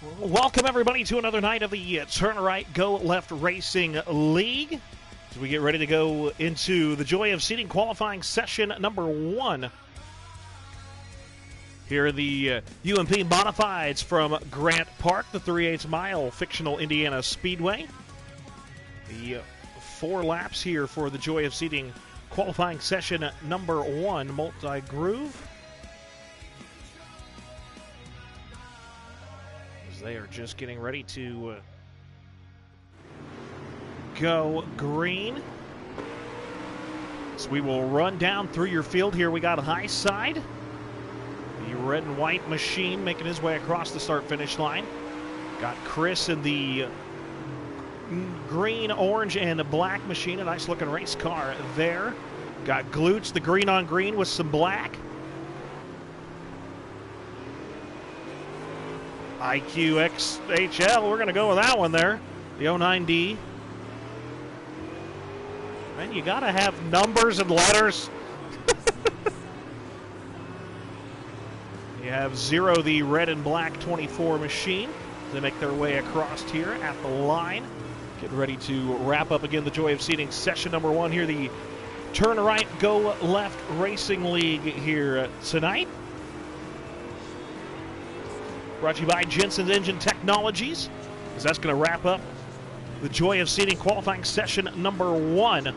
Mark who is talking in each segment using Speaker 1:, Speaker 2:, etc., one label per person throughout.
Speaker 1: Welcome, everybody, to another night of the Turn Right, Go Left Racing League. As we get ready to go into the Joy of Seating qualifying session number 1. Here are the UMP Modifieds from Grant Park, the 3/8 mile fictional Indiana Speedway. The 4 laps here for the Joy of Seating qualifying session number 1, multi-groove. They are just getting ready to go green. So we will run down through your field here. We got high side. The red and white machine making his way across the start-finish line. Got Chris in the green, orange, and black machine. A nice-looking race car there. Got Glutes, the green on green with some black. IQXHL, we're going to go with that one there. The 09D. Man, you got to have numbers and letters. You have 0, the red and black 24 machine. They make their way across here at the line. Get ready to wrap up again the Joy of Seating session number 1 here. The Turn Right, Go Left Racing League here tonight. Brought to you by Jensen's Engine Technologies, as that's going to wrap up the Joy of Seating qualifying session number 1.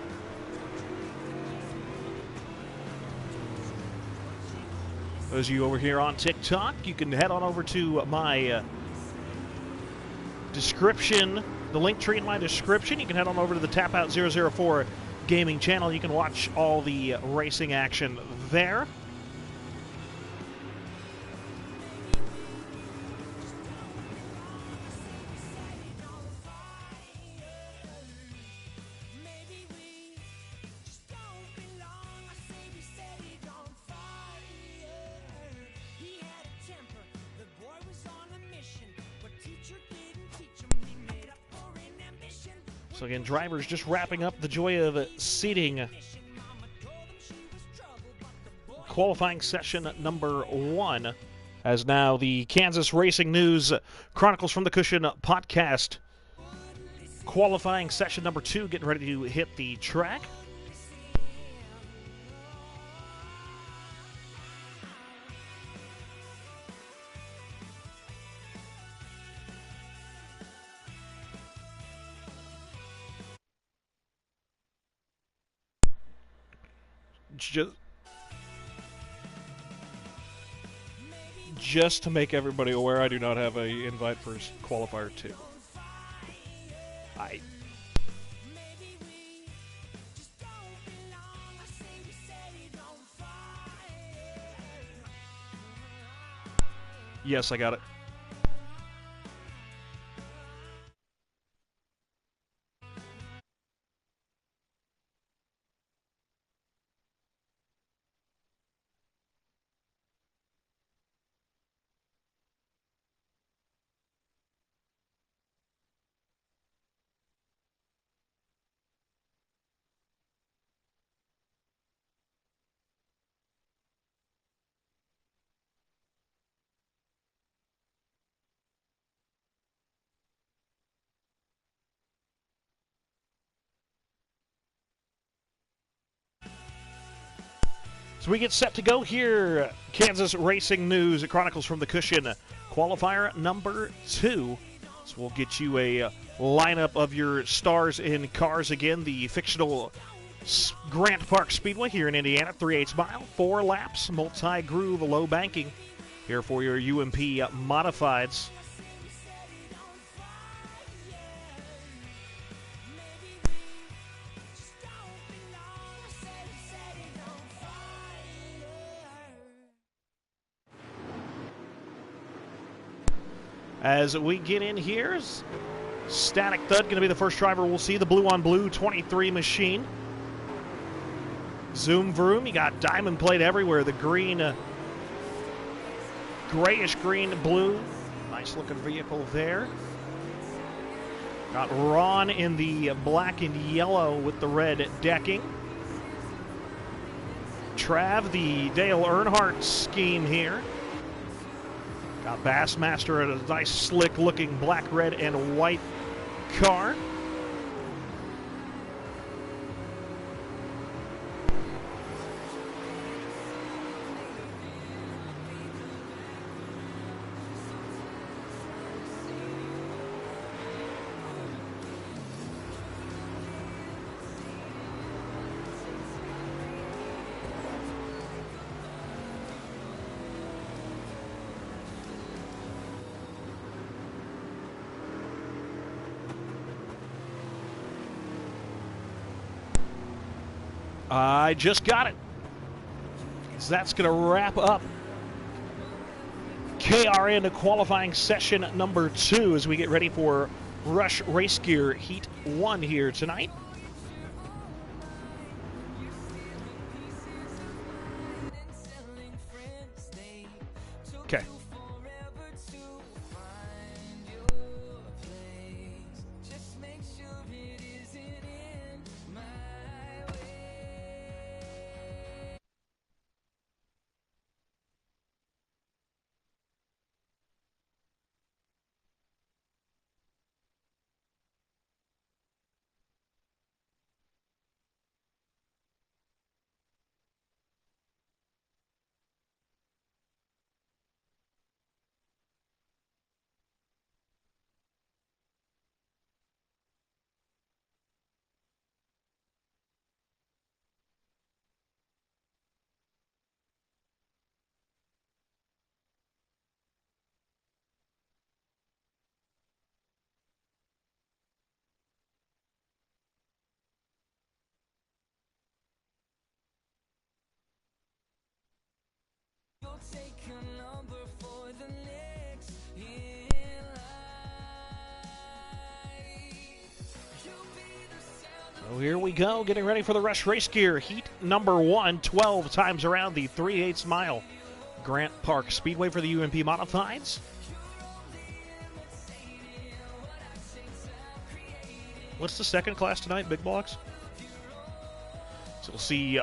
Speaker 1: Those of you over here on TikTok, you can head on over to my description, the link tree in my description. You can head on over to the Tap Out 004 gaming channel. You can watch all the racing action there. So again, drivers just wrapping up the Joy of Seating qualifying session number 1, as now the Kansas Racing News Chronicles from the Cushion podcast qualifying session number 2 getting ready to hit the track. Just to make everybody aware, I do not have an invite for qualifier 2. Yes, I got it. So we get set to go here. Kansas Racing News, Chronicles from the Cushion, qualifier number 2. So we'll get you a lineup of your stars in cars again. The fictional Grant Park Speedway here in Indiana, 3/8 mile, 4 laps, multi-groove, low banking. Here for your UMP Modifieds. As we get in here, Static Thud going to be the first driver we'll see. The blue on blue 23 machine. Zoom Vroom, you got diamond plate everywhere. The green, grayish green, blue. Nice looking vehicle there. Got Ron in the black and yellow with the red decking. Trav, the Dale Earnhardt scheme here. Got Bassmaster in a nice slick looking black, red, and white car. I just got it. So that's going to wrap up KRN qualifying session number 2 as we get ready for Rush Race Gear Heat 1 here tonight. Okay. So here we go, getting ready for the Rush Race Gear Heat number 1, 12 times around the 3/8 mile Grant Park Speedway for the UMP Modifieds. What's the second class tonight, big blocks? So we'll see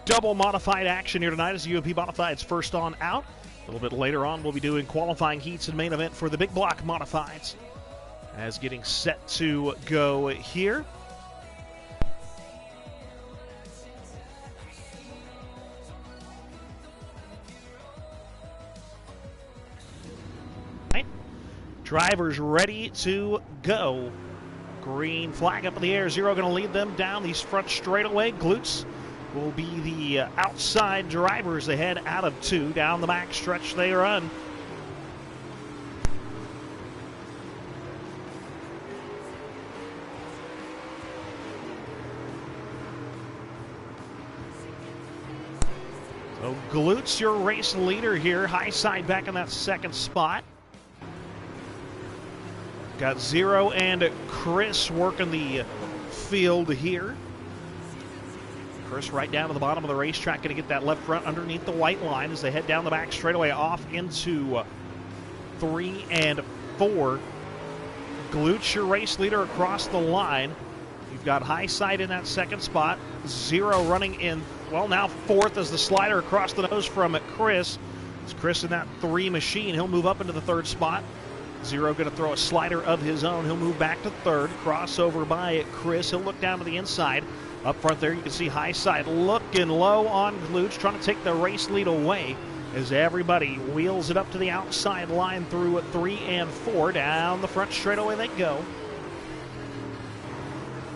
Speaker 1: double modified action here tonight as the UMP Modifieds first on out. A little bit later on, we'll be doing qualifying heats and main event for the big block Modifieds as getting set to go here. Drivers ready to go. Green flag up in the air. Zero going to lead them down these front straightaway. Glutes will be the outside drivers. They head out of 2. Down the back stretch they run. So Glutes, your race leader here. High side back in that second spot. Got Zero and Chris working the field here. Chris right down to the bottom of the racetrack, going to get that left front underneath the white line as they head down the back straightaway off into 3 and 4. Glutes, your race leader across the line. You've got High Side in that second spot. Zero running in, well, now 4th as the slider across the nose from Chris. It's Chris in that 3 machine. He'll move up into the 3rd spot. Zero going to throw a slider of his own. He'll move back to 3rd. Crossover by Chris. He'll look down to the inside. Up front there, you can see High Side looking low on Glutes, trying to take the race lead away as everybody wheels it up to the outside line through 3 and 4. Down the front straightaway they go.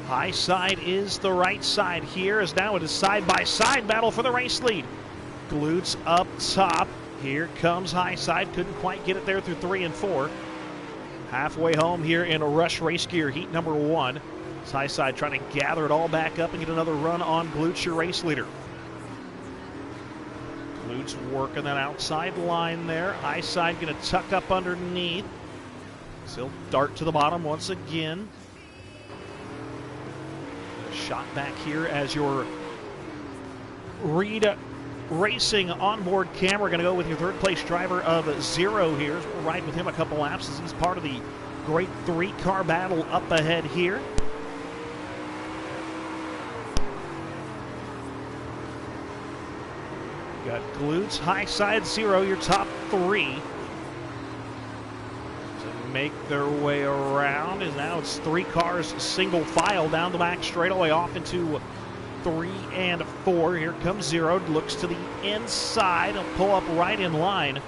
Speaker 1: High Side is the right side here, as now it is side-by-side battle for the race lead. Glutes up top. Here comes High Side. Couldn't quite get it there through 3 and 4. Halfway home here in a Rush Race Gear Heat number 1. It's High Side trying to gather it all back up and get another run on Glutes, your race leader. Glutes working that outside line there. High Side going to tuck up underneath. So he'll dart to the bottom once again. Shot back here as your Reed Racing onboard camera. Going to go with your 3rd place driver of Zero here. We'll ride with him a couple laps as he's part of the great 3-car battle up ahead here. Got Glutes, High Side, Zero, your top 3. make their way around, and now it's 3 cars single file down the back straightaway off into 3 and 4. Here comes 0, looks to the inside, he'll pull up right in line.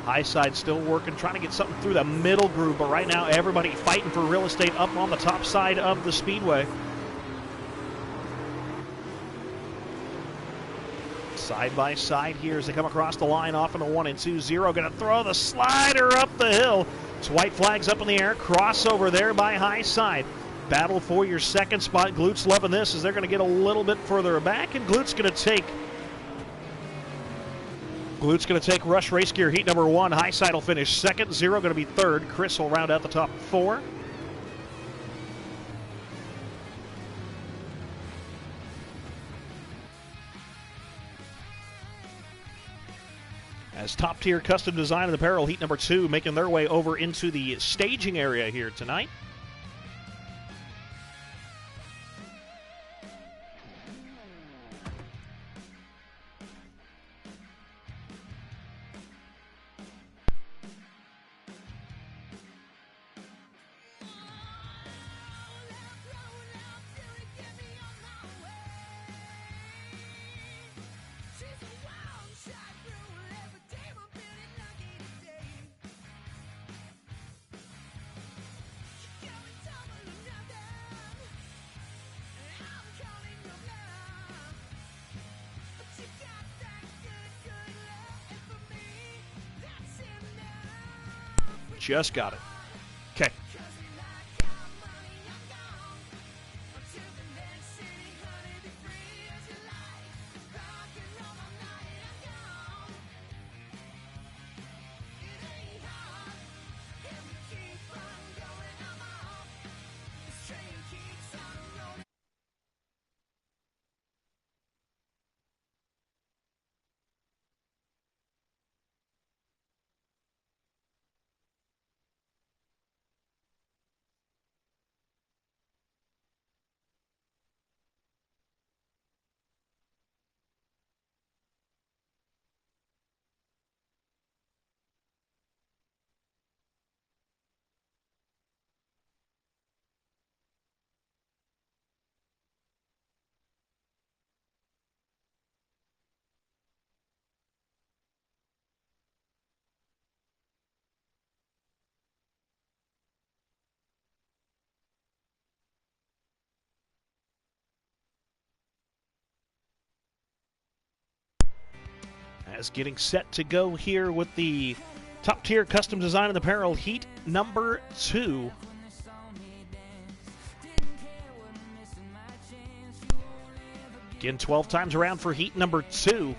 Speaker 1: High side still working, trying to get something through the middle groove, but right now everybody fighting for real estate up on the top side of the speedway. Side by side here as they come across the line off into 1 and 2. 0 going to throw the slider up the hill. It's white flags up in the air. Crossover there by high side. Battle for your second spot. Glutes loving this as they're going to get a little bit further back, and Glutes going to take Rush Race Gear heat number 1. High side will finish second. 0 going to be third. Chris will round out the top 4. As Top Tier Custom Design and Apparel heat number 2 making their way over into the staging area here tonight. Just got it. Okay. As getting set to go here with the Top Tier Custom Design and Apparel heat number 2. Again, 12 times around for heat number 2.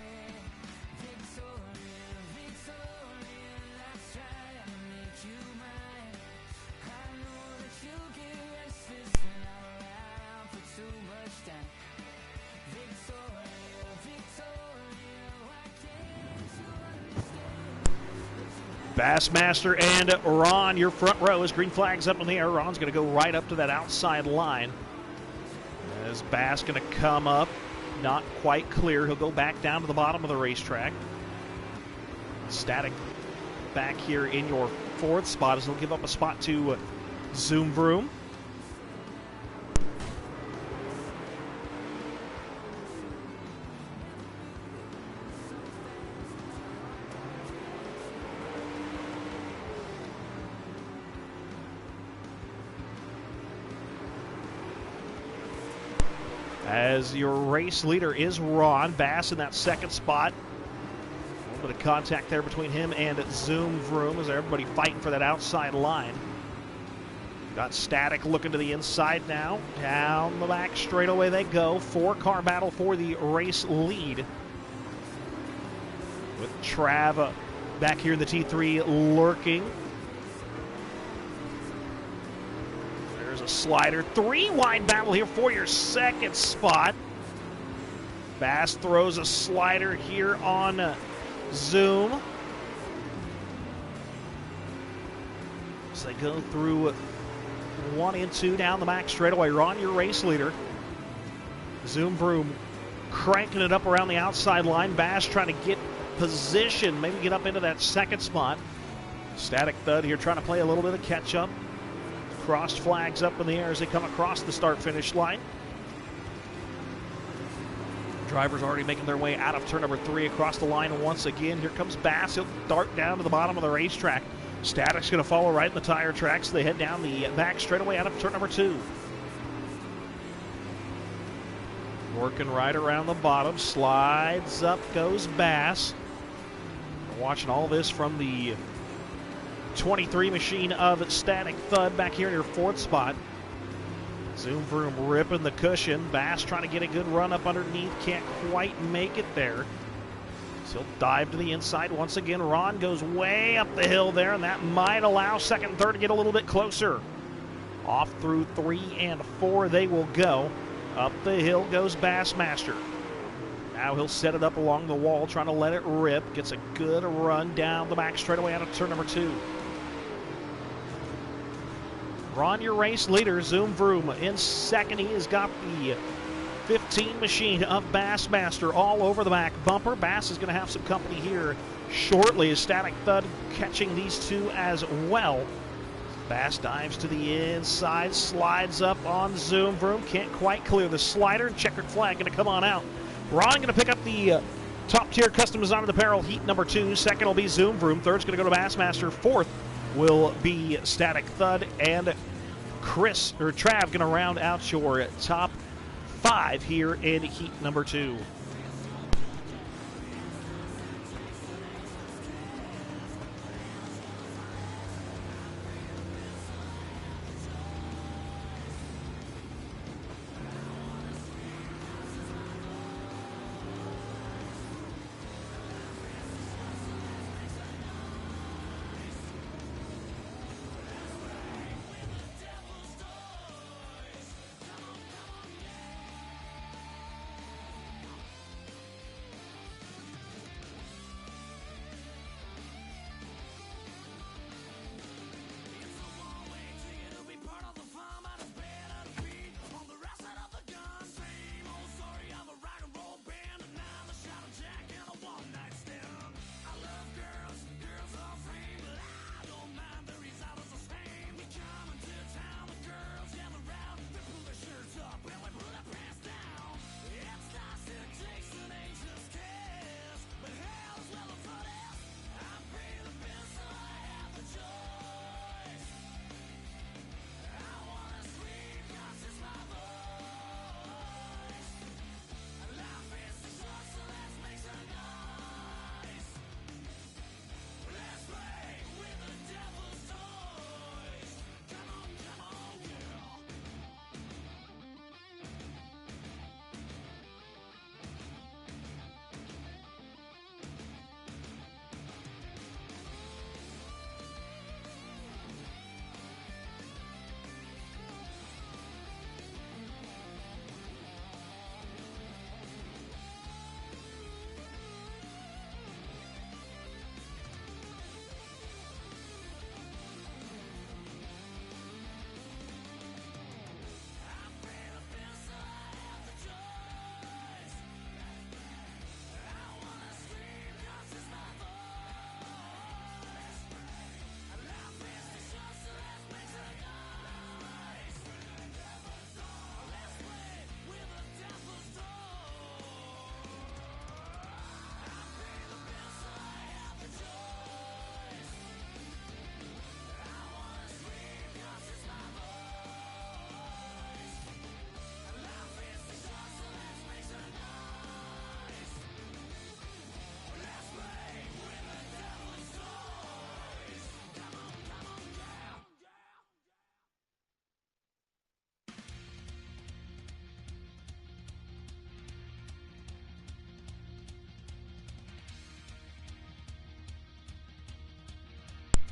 Speaker 1: Bassmaster and Ron, your front row as green flags up in the air. Ron's going to go right up to that outside line. As Bass going to come up, not quite clear. He'll go back down to the bottom of the racetrack. Static back here in your 4th spot as he'll give up a spot to Zoom Vroom. As your race leader is Ron. Bass in that 2nd spot. A little bit of contact there between him and Zoom Vroom as everybody fighting for that outside line. Got Static looking to the inside now. Down the back straightaway they go. 4-car battle for the race lead. With Trav back here in the T3 lurking. There's a slider. 3-wide battle here for your 2nd spot. Bass throws a slider here on Zoom. So they go through 1 and 2 down the back straightaway. Ron, your race leader. Zoom Vroom cranking it up around the outside line. Bass trying to get position, maybe get up into that 2nd spot. Static Thud here trying to play a little bit of catch-up. Crossed flags up in the air as they come across the start-finish line. Drivers already making their way out of turn number 3 across the line once again. Here comes Bass. He'll dart down to the bottom of the racetrack. Static's going to follow right in the tire tracks. They head down the back straightaway out of turn number 2. Working right around the bottom. Slides up goes Bass. We're watching all this from the 23 machine of Static Thud back here in your 4th spot. Zoom Vroom ripping the cushion. Bass trying to get a good run up underneath. Can't quite make it there. So he'll dive to the inside once again. Ron goes way up the hill there, and that might allow 2nd and 3rd to get a little bit closer. Off through 3 and 4 they will go. Up the hill goes Bassmaster. Now he'll set it up along the wall, trying to let it rip. Gets a good run down the back straightaway out of turn number 2. Ron, your race leader. Zoom Vroom in 2nd. He has got the 15 machine of Bassmaster all over the back bumper. Bass is going to have some company here shortly as Static Thud catching these two as well. Bass dives to the inside, slides up on Zoom Vroom. Can't quite clear the slider. Checkered flag going to come on out. Ron going to pick up the top tier custom designed apparel heat number 2. 2nd will be Zoom Vroom. 3rd's going to go to Bassmaster. 4th will be Static Thud, and Chris or Trav going to round out your top 5 here in heat number 2.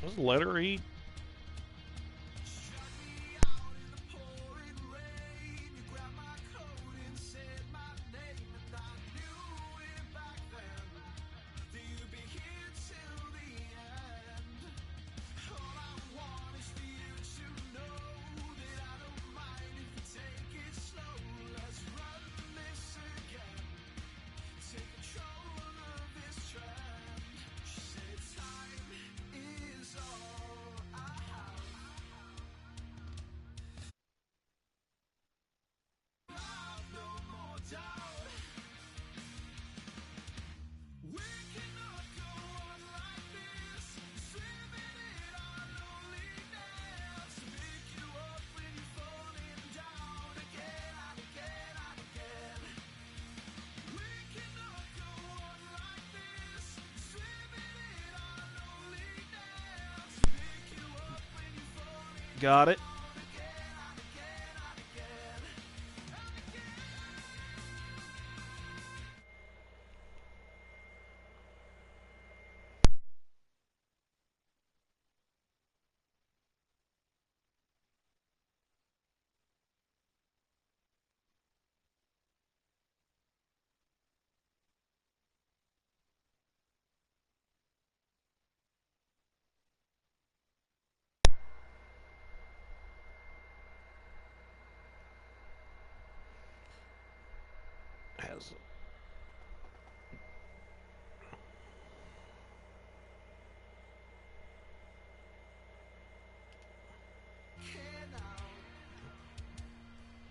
Speaker 1: Just let her eat.
Speaker 2: Is all
Speaker 1: Got it.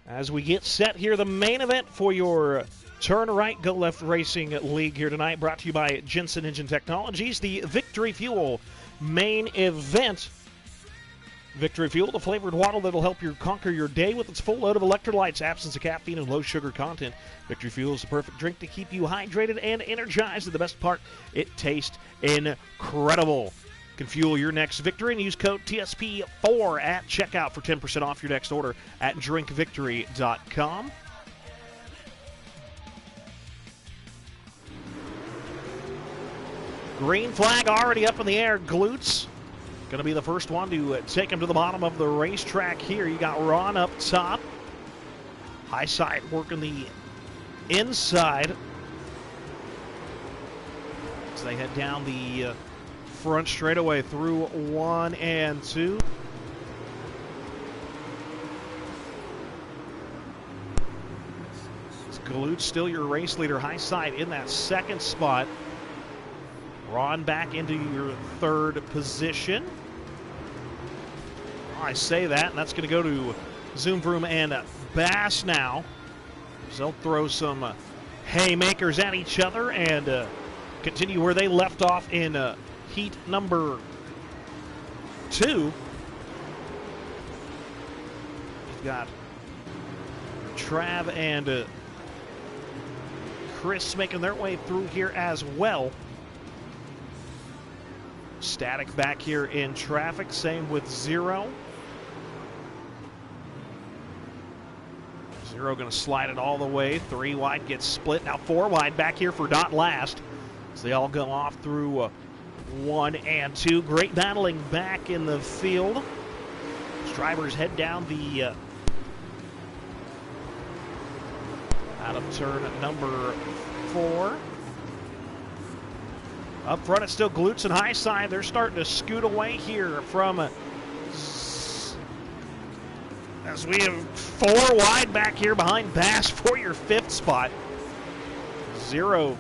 Speaker 1: As we get set here, the main event for your Turn Right, Go Left Racing League here tonight, brought to you by Jensen Engine Technologies, the Victory Fuel main event. Victory Fuel, the flavored water that'll help you conquer your day with its full load of electrolytes, absence of caffeine, and low sugar content. Victory Fuel is the perfect drink to keep you hydrated and energized. And the best part, it tastes incredible. You can fuel your next victory and use code TSP4 at checkout for 10% off your next order at drinkvictory.com. Green flag already up in the air. Glutes going to be the first one to take him to the bottom of the racetrack here. You got Ron up top. High side working the inside as they head down the front straightaway through 1 and 2. Glute still your race leader. High side in that second spot. Ron back into your third position. I say that, and that's going to go to Zoom Vroom and Bass now. They'll throw some haymakers at each other and continue where they left off in heat number 2. You've got Trav and Chris making their way through here as well. Static back here in traffic, same with Zero. Zero going to slide it all the way. 3 wide gets split. Now 4 wide back here for Dot last. So they all go off through 1 and 2. Great battling back in the field. As drivers head down the out of turn number 4. Up front, it's still Glutes and High Side. They're starting to scoot away here from as we have 4 wide back here behind Bass for your 5th spot. Zero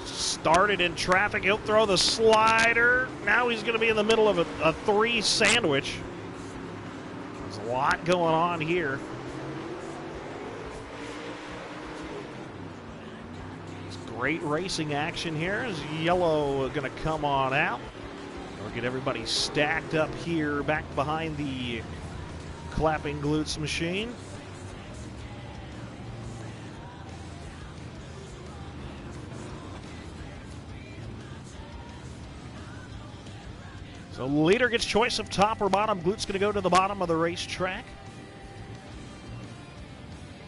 Speaker 1: started in traffic. He'll throw the slider. Now he's going to be in the middle of a 3 sandwich. There's a lot going on here. Great racing action here. Is Yellow going to come on out? We'll get everybody stacked up here back behind the clapping glutes machine. So leader gets choice of top or bottom. Glutes going to go to the bottom of the racetrack.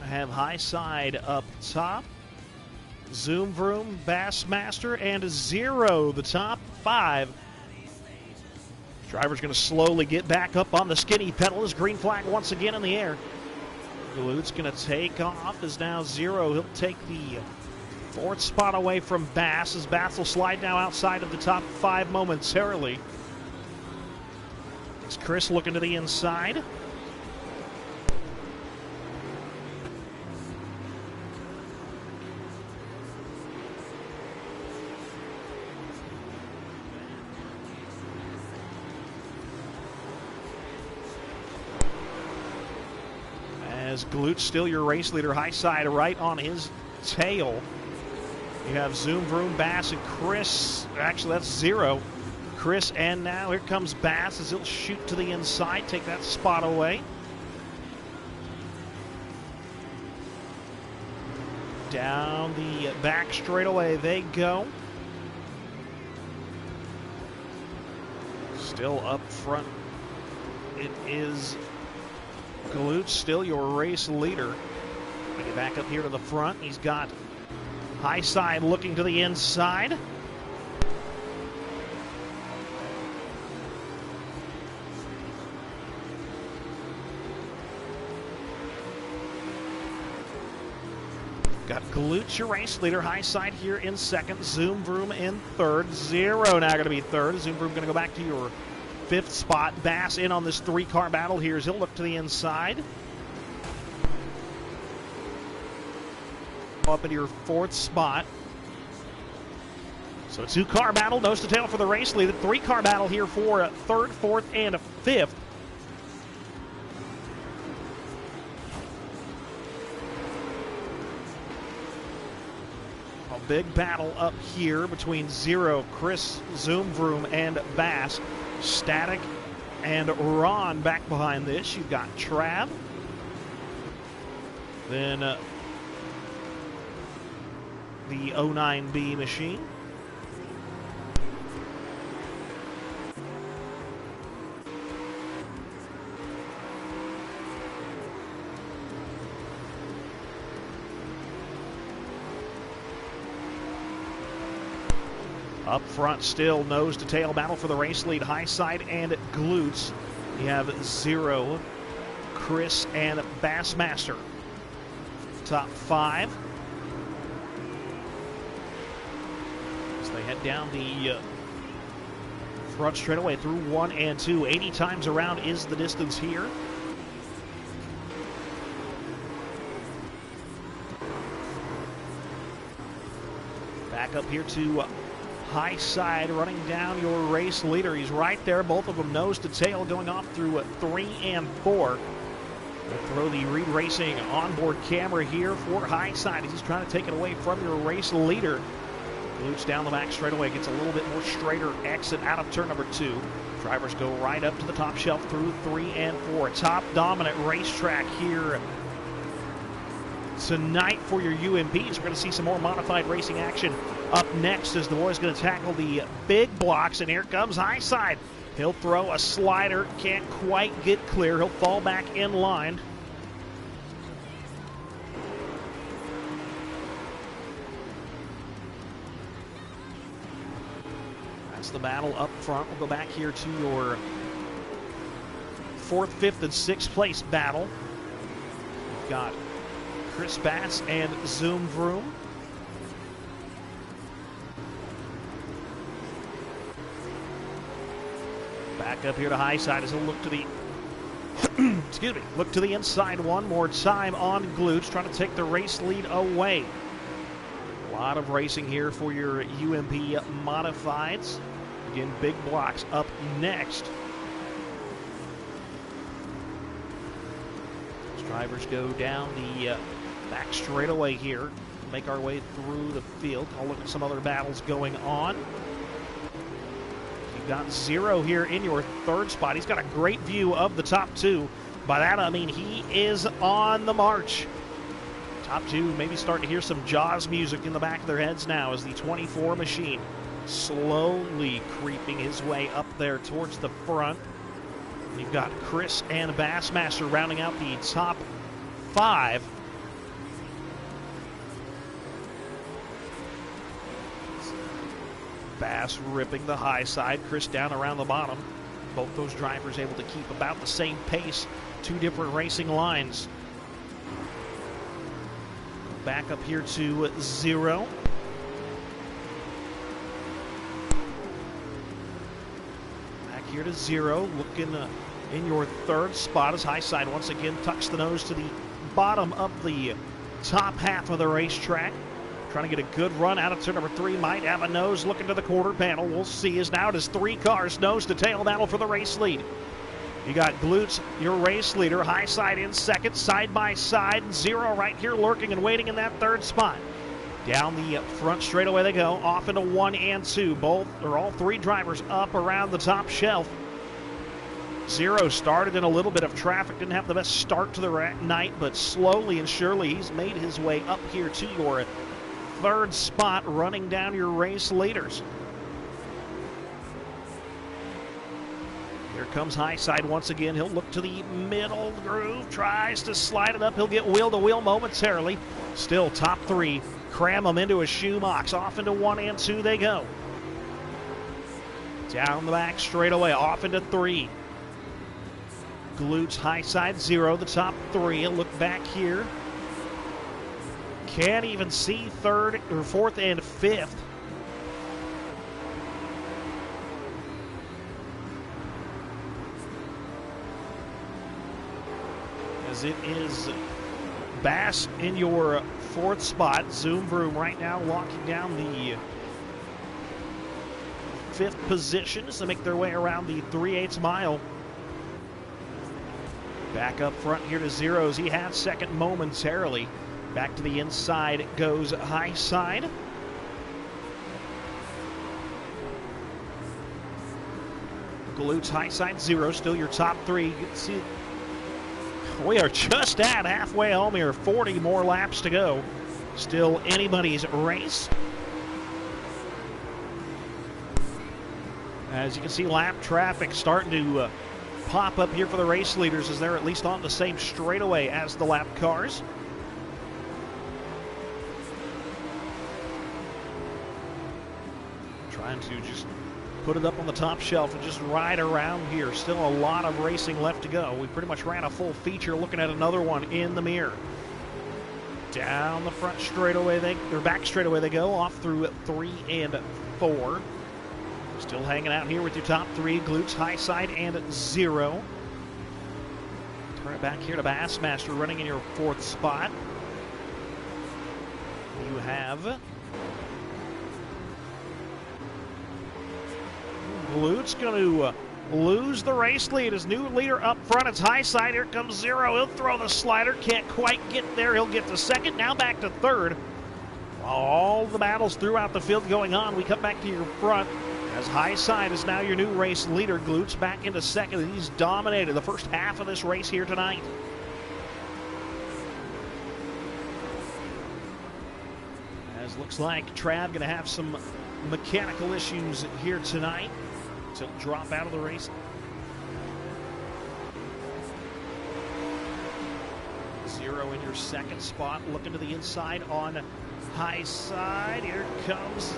Speaker 1: I have High Side up top. Zoom Vroom, Bassmaster, and Zero, the top 5. Driver's going to slowly get back up on the skinny pedal as green flag once again in the air. Glute's going to take off as now Zero. He'll take the 4th spot away from Bass as Bass will slide now outside of the top 5 momentarily. It's Chris looking to the inside. As Glute still your race leader, High Side right on his tail. You have Zoom Vroom, Bass, and Chris. Actually, that's Zero. Chris, and now here comes Bass as he'll shoot to the inside, take that spot away. Down the back straightaway they go. Still up front it is Glute, still your race leader. We get back up here to the front. He's got high side looking to the inside. Got Glutes, your race leader. High side here in second. Zoom Vroom in third. Zero now going to be third. Zoom Vroom going to go back to your fifth spot. Bass in on this three-car battle here as he'll look to the inside. Up into your fourth spot. So a two-car battle, nose to tail for the race leader. Three-car battle here for third, fourth, and fifth. A big battle up here between Zero, Chris, Zoom Vroom, and Bass. Static and Ron back behind this. You've got Trav. Then the 09B machine. Up front still, nose to tail battle for the race lead. High side and Glutes. You have Zero, Chris, and Bassmaster. Top five. As they head down the front straightaway through 1 and 2. 80 times around is the distance here. Back up here to high side, running down your race leader. He's right there, both of them nose to tail, going off through 3 and 4. We'll throw the Reed Racing onboard camera here for high side as he's trying to take it away from your race leader. Glutes down the back straightaway, gets a little bit more straighter exit out of turn number 2. Drivers go right up to the top shelf through 3 and 4. Top dominant racetrack here tonight for your UMPs. We're going to see some more modified racing action up next as the boys going to tackle the big blocks, and here comes high side. He'll throw a slider, can't quite get clear. He'll fall back in line. That's the battle up front. We'll go back here to your 4th, 5th, and 6th place battle. We've got Chris Bass and Zoom Vroom. Back up here to high side as he'll look to the excuse me, look to the inside one more time on Glutes, trying to take the race lead away. A lot of racing here for your UMP modifieds. Again, big blocks up next. As drivers go down the back straightaway here, make our way through the field. I'll look at some other battles going on. You've got Zero here in your 3rd spot. He's got a great view of the top 2. By that I mean he is on the march. Top 2 maybe starting to hear some Jaws music in the back of their heads now as the 24 machine slowly creeping his way up there towards the front. You've got Chris and Bassmaster rounding out the top 5. Bass ripping the high side, Chris down around the bottom. Both those drivers able to keep about the same pace. 2 different racing lines. Back up here to Zero. Back here to Zero, looking in your 3rd spot as high side once again tucks the nose to the bottom of the top half of the racetrack. Trying to get a good run out of turn number 3. Might have a nose looking to the quarter panel. We'll see as now it is 3 cars nose to tail battle for the race lead. You got Glutes, your race leader. High side in 2nd, side by side. Zero right here lurking and waiting in that 3rd spot. Down the front straightaway they go, off into 1 and 2. All 3 drivers up around the top shelf. Zero started in a little bit of traffic, didn't have the best start to the night, but slowly and surely he's made his way up here to your 3rd spot, running down your race leaders. Here comes high side once again. He'll look to the middle groove, tries to slide it up. He'll get wheel-to-wheel momentarily. Still top three. Cram them into a shoe box. Off into 1 and 2 they go. Down the back straightaway, off into 3. Glutes high side 0, the top 3. He'll look back here. Can't even see 4th and 5th. As it is Bass in your 4th spot. Zoom Vroom right now locking down the 5th position as they make their way around the 3/8 mile. Back up front here to Zeros. He has 2nd momentarily. Back to the inside goes high side. Glutes high side 0, still your top 3. You can see we are just at halfway home here. 40 more laps to go. Still anybody's race. As you can see, lap traffic starting to pop up here for the race leaders as they're at least on the same straightaway as the lap cars. Trying to just put it up on the top shelf and just ride around here. Still a lot of racing left to go. We pretty much ran a full feature, looking at another one in the mirror. Down the front straightaway, or back straightaway they go, off through 3 and 4. Still hanging out here with your top 3, Glutes high side and 0. Turn it back here to Bassmaster running in your 4th spot. You have Glutes going to lose the race lead. His new leader up front, it's high side. Here comes 0. He'll throw the slider. Can't quite get there. He'll get to 2nd. Now back to 3rd. All the battles throughout the field going on. We come back to your front as high side is now your new race leader. Glutes back into 2nd. He's dominated the first half of this race here tonight. As looks like Trav going to have some mechanical issues here tonight. So drop out of the race. 0 in your 2nd spot. Looking to the inside on high side. Here comes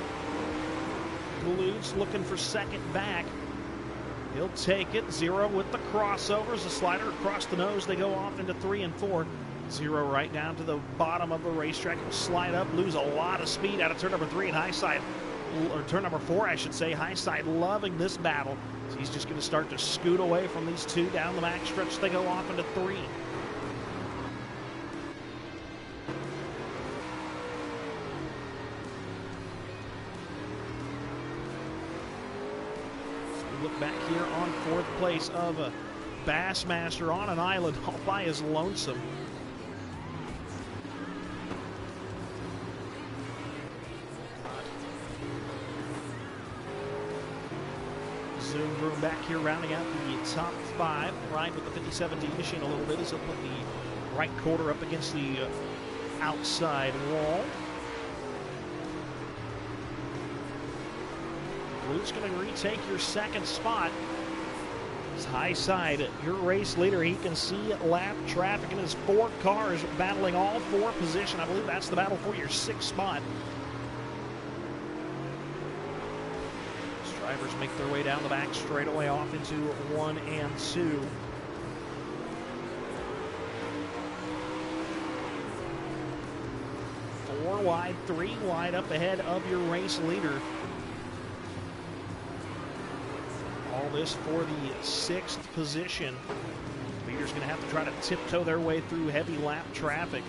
Speaker 1: Glutes looking for 2nd back. He'll take it. 0 with the crossovers. The slider across the nose. They go off into 3 and 4. 0 right down to the bottom of the racetrack. He'll slide up, lose a lot of speed out of turn number 3 and high side. Or turn number 4, I should say. High side loving this battle. So he's just going to start to scoot away from these 2 down the back stretch. They go off into 3. So we look back here on 4th place of Bassmaster on an island all by his lonesome. Zoom Vroom back here rounding out the top 5. Ride with the 57D machine a little bit as he'll put the right quarter up against the outside wall. Blue's going to retake your 2nd spot. It's high side, your race leader. He can see lap traffic in his 4 cars battling all 4 position. I believe that's the battle for your 6th spot. Drivers make their way down the back straightaway off into 1 and 2. Four wide, 3 wide up ahead of your race leader. All this for the 6th position. Leader's going to have to try to tiptoe their way through heavy lap traffic.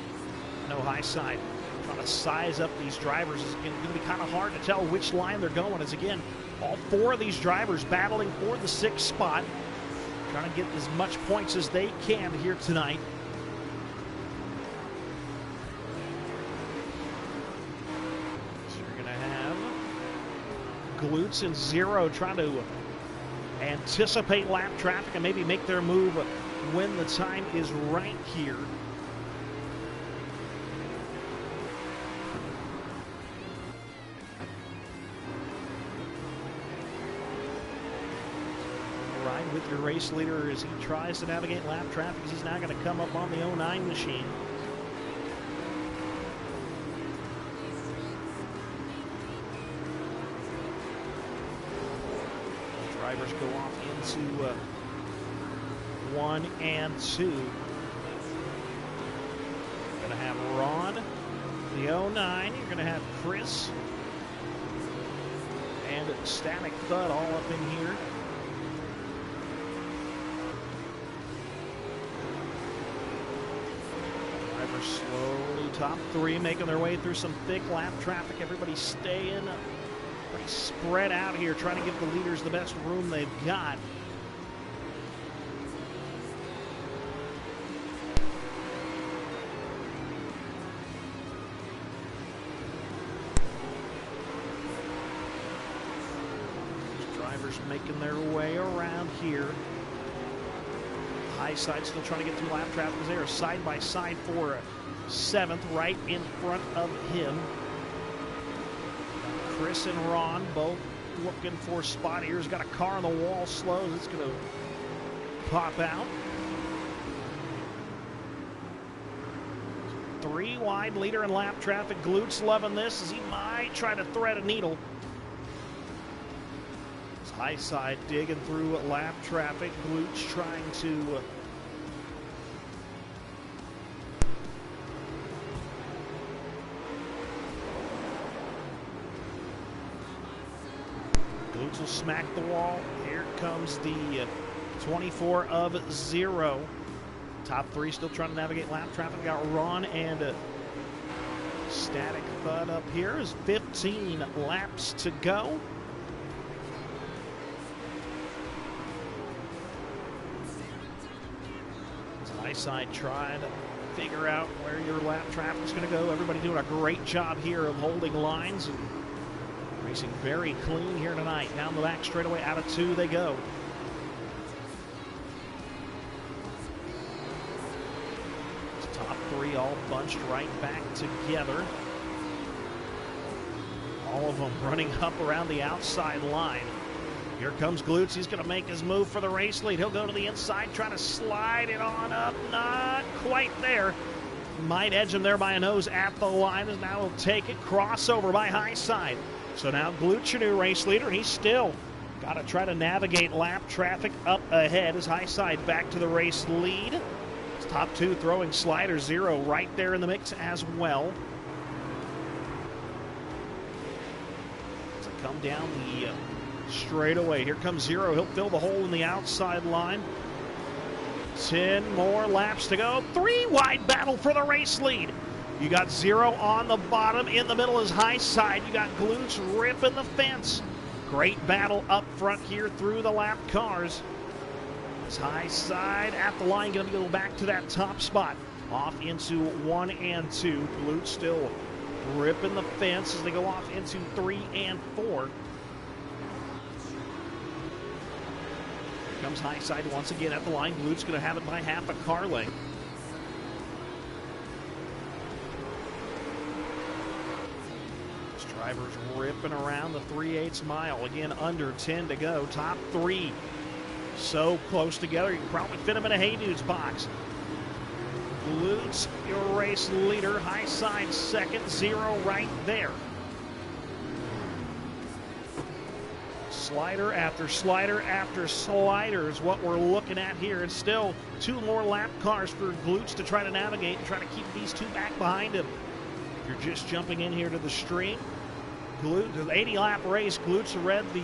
Speaker 1: No high side. Trying to size up these drivers is going to be kind of hard to tell which line they're going. As again, all 4 of these drivers battling for the 6th spot. Trying to get as much points as they can here tonight. So you're going to have Glutes and 0 trying to anticipate lap traffic and maybe make their move when the time is right here. with your race leader as he tries to navigate lap traffic. He's now going to come up on the 09 machine. Drivers go off into 1 and 2. Going to have Ron, the 09. You're going to have Chris and Static Thud all up in here. Drivers slowly, top 3, making their way through some thick lap traffic. Everybody staying pretty spread out here, trying to give the leaders the best room they've got. Drivers making their way around here. High side still trying to get through lap traffic as they are side by side for 7th, right in front of him. Chris and Ron both looking for a spot here. He's got a car on the wall, slows. It's going to pop out. 3 wide, leader in lap traffic. Glutes loving this as he might try to thread a needle. High side digging through lap traffic. Glutes trying to Glutes will smack the wall. Here comes the 24 of 0. Top 3 still trying to navigate lap traffic. We got Ron and Static Thud up here. Is 15 laps to go. High side trying to figure out where your lap traffic is going to go. Everybody doing a great job here of holding lines and racing very clean here tonight. Down the back straightaway, out of 2 they go. Top 3 all bunched right back together. All of them running up around the outside line. Here comes Glutes. He's going to make his move for the race lead. He'll go to the inside, trying to slide it on up. Not quite there. Might edge him there by a nose at the line. And now he'll take it. Crossover by high side. So now Glutes, your new race leader. He's still got to try to navigate lap traffic up ahead. His high side back to the race lead. His top 2 throwing slider 0 right there in the mix as well. As they come down the straightaway. Here comes 0. He'll fill the hole in the outside line. 10 more laps to go. 3 wide battle for the race lead. You got 0 on the bottom. In the middle is high side. You got Glutes ripping the fence. Great battle up front here through the lap cars. It's high side at the line. Going to go back to that top spot. Off into 1 and 2. Glutes still ripping the fence as they go off into 3 and 4. Comes high side once again at the line. Glutes going to have it by half a car length. This driver's ripping around the 3/8 mile. Again, under 10 to go. Top 3 so close together. You can probably fit them in a Hey Dudes box. Glutes, your race leader. High side second. 0 right there. Slider after slider after slider is what we're looking at here. It's still 2 more lap cars for Glutes to try to navigate and try to keep these 2 back behind him. If you're just jumping in here to the stream, Glutes, the 80-lap race, Glutes led the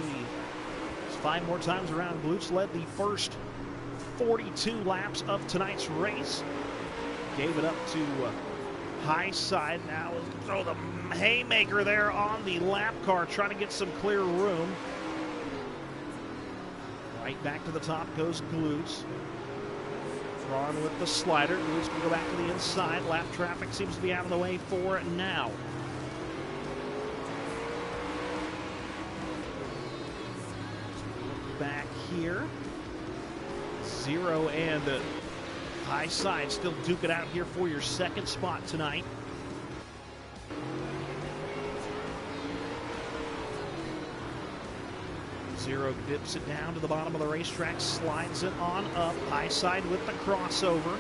Speaker 1: 5 more times around. Glutes led the first 42 laps of tonight's race. Gave it up to high side. Now he'll throw the haymaker there on the lap car, trying to get some clear room. Right back to the top goes Glutes. Ron with the slider. Glutes can go back to the inside. Lap traffic seems to be out of the way for now. Look back here. 0 and high side still duke it out here for your second spot tonight. Zero dips it down to the bottom of the racetrack, slides it on up, high side with the crossover.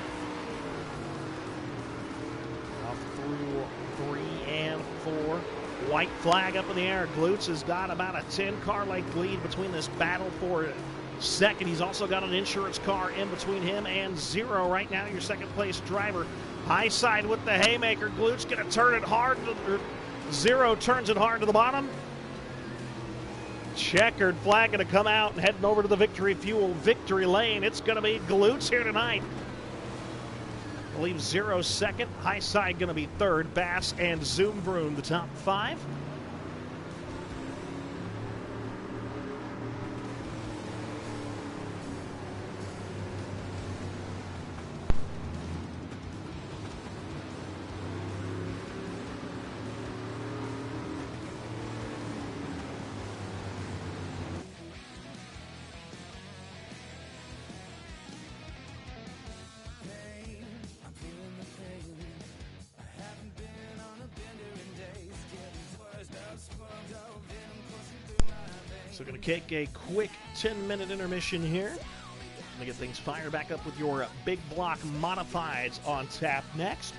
Speaker 1: Off through 3 and 4. White flag up in the air. Glutz has got about a 10-car length lead between this battle for second. He's also got an insurance car in between him and Zero right now, your second place driver. High side with the haymaker. Glutz going to turn it hard. Zero turns it hard to the bottom. Checkered flag going to come out and heading over to the Victory Fuel victory lane. It's going to be Glutz here tonight. I believe Zero second. High side going to be third. Bass and Zoom Vroom the top 5. So going to take a quick 10-minute intermission here. Going to get things fired back up with your big block modifieds on tap next.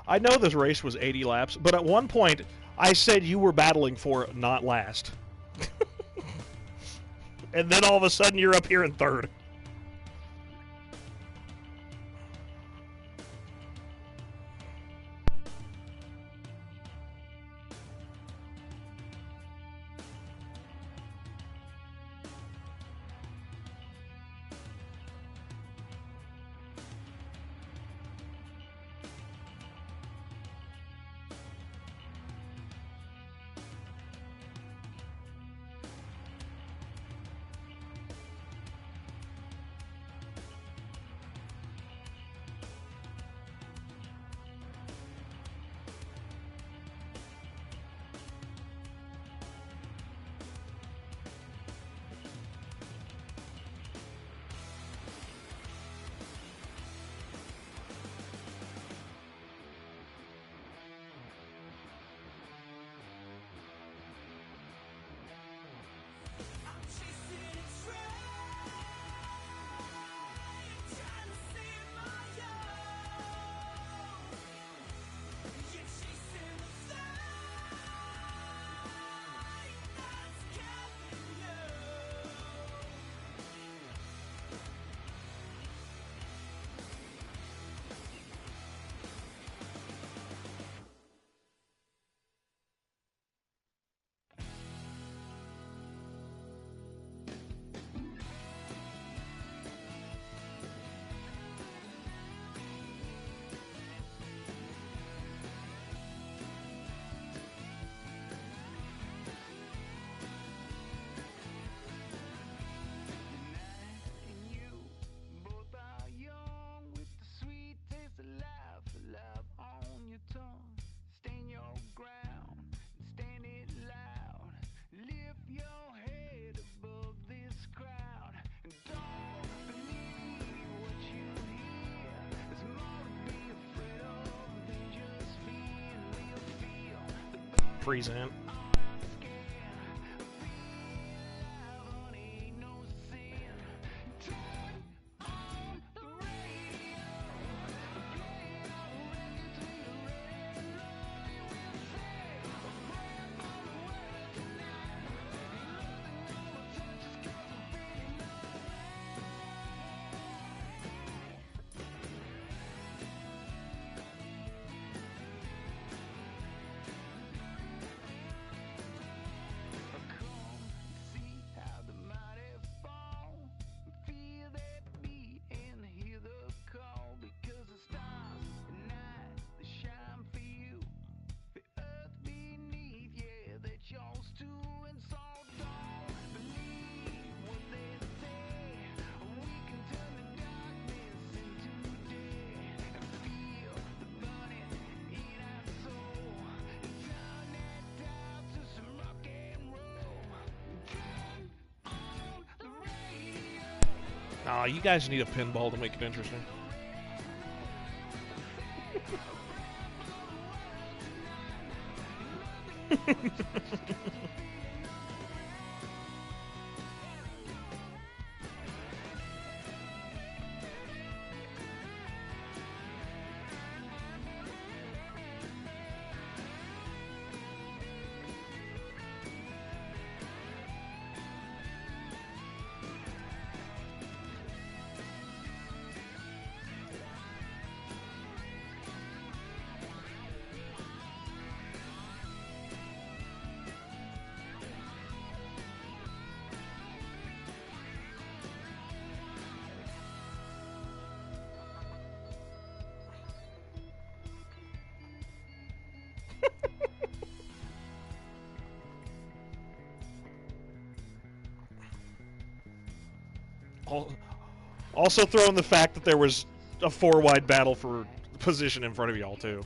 Speaker 1: I know this race was 80 laps, but at one point I said you were battling for not last. And then all of a sudden you're up here in third. Present. Aw, you guys need a pinball to make it interesting. Also throw in the fact that there was a 4-wide battle for position in front of y'all, too.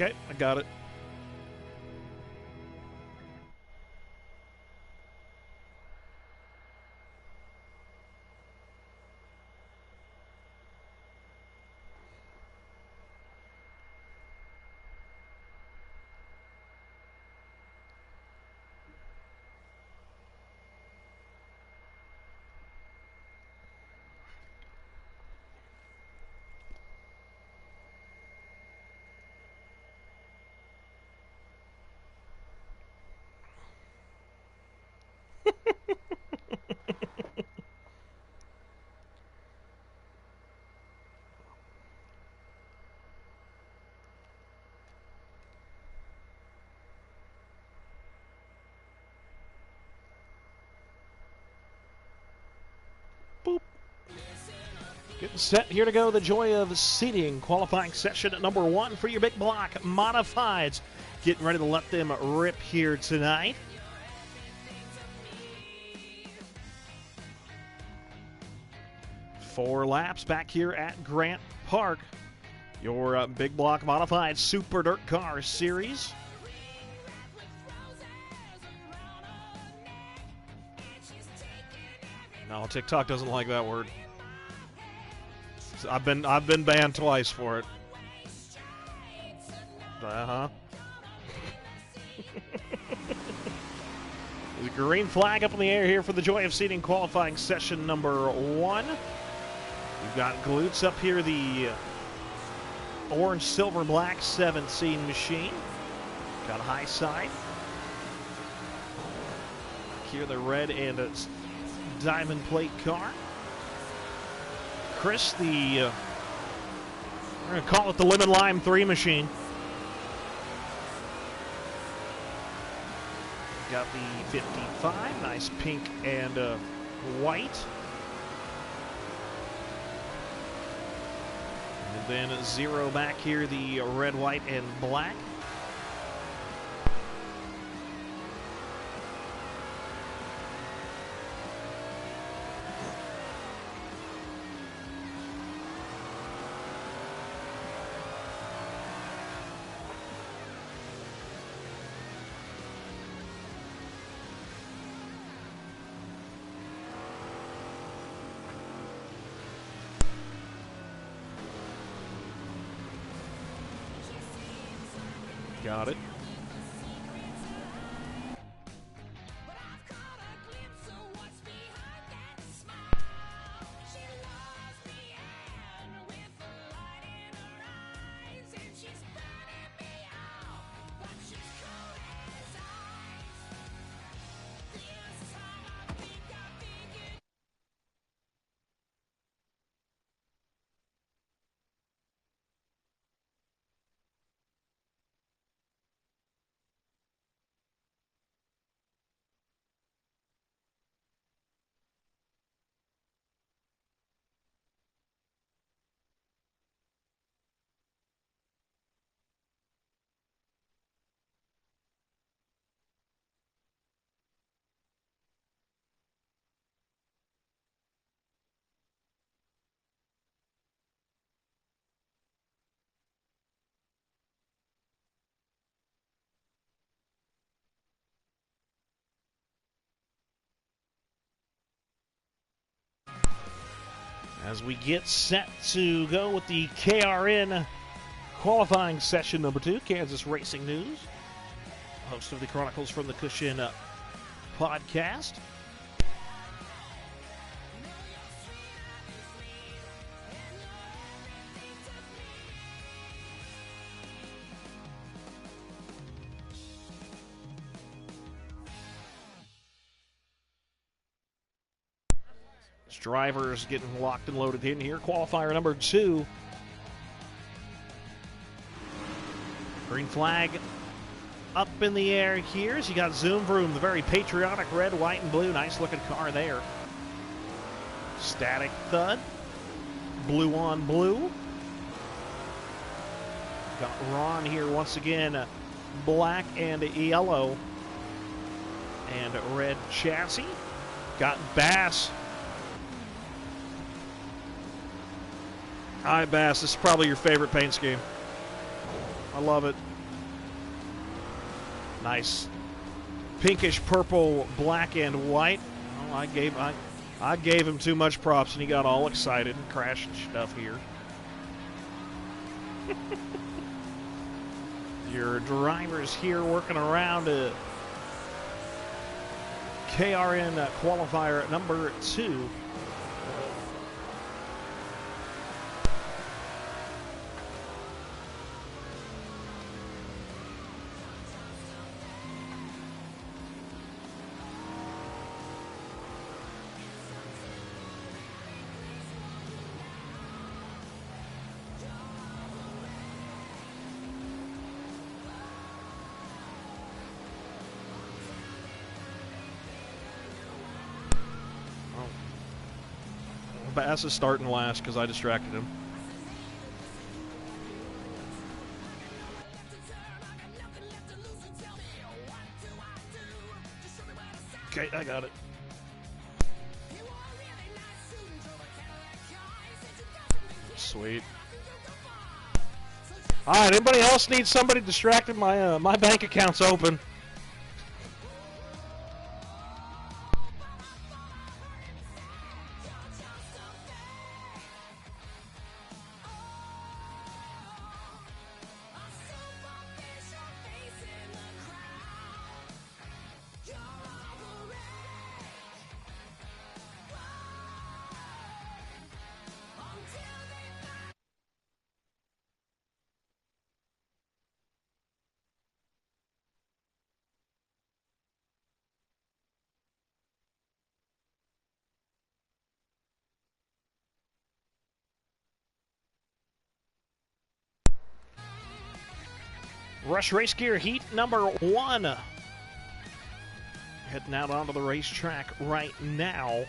Speaker 1: Okay, I got it. Boop. Getting set here to go. The joy of seating. Qualifying session at number 1 for your big block modifieds. Getting ready to let them rip here tonight. Four laps back here at Grant Park. Your big block modified Super Dirt Car Series. No, TikTok doesn't like that word. I've been banned twice for it. Uh-huh. There's a green flag up in the air here for the joy of seating qualifying session number 1. We've got glutes up here, the orange, silver, black 17 machine. Got a high side. Here the red and a diamond plate car. Chris, we're going to call it the Lemon Lime 3 machine. Got the 55, nice pink and white. And then 0 back here, the red, white, and black. Got it. As we get set to go with the KRN qualifying session number 2, Kansas Racing News, host of the Chronicles from the Cushion podcast. Drivers getting locked and loaded in here. Qualifier number 2. Green flag up in the air here. So you got Zoom Vroom, the very patriotic red, white, and blue. Nice looking car there. Static Thud. Blue on blue. Got Ron here once again. Black and yellow. And red chassis. Got Bass. All right, Bass, this is probably your favorite paint scheme. I love it. Nice pinkish purple, black and white. Oh, I gave him too much props, and he got all excited and crashed stuff here. Your drivers here working around KRN qualifier number 2. Bass is starting last because I distracted him. Okay, I got it. Sweet. All right, anybody else need somebody distracted? My bank account's open. Rush Race Gear Heat number 1. Heading out onto the racetrack right now.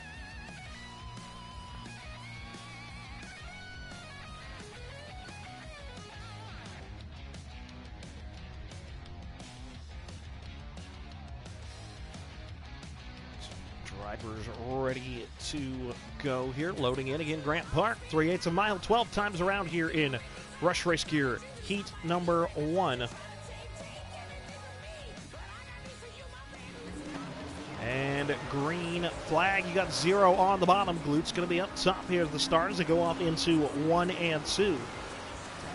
Speaker 1: Drivers ready to go here. Loading in again, Grant Park. 3/8 of a mile, 12 times around here in Rush Race Gear Heat number 1. And green flag. You got 0 on the bottom. Glute's going to be up top here. The stars that go off into 1 and 2.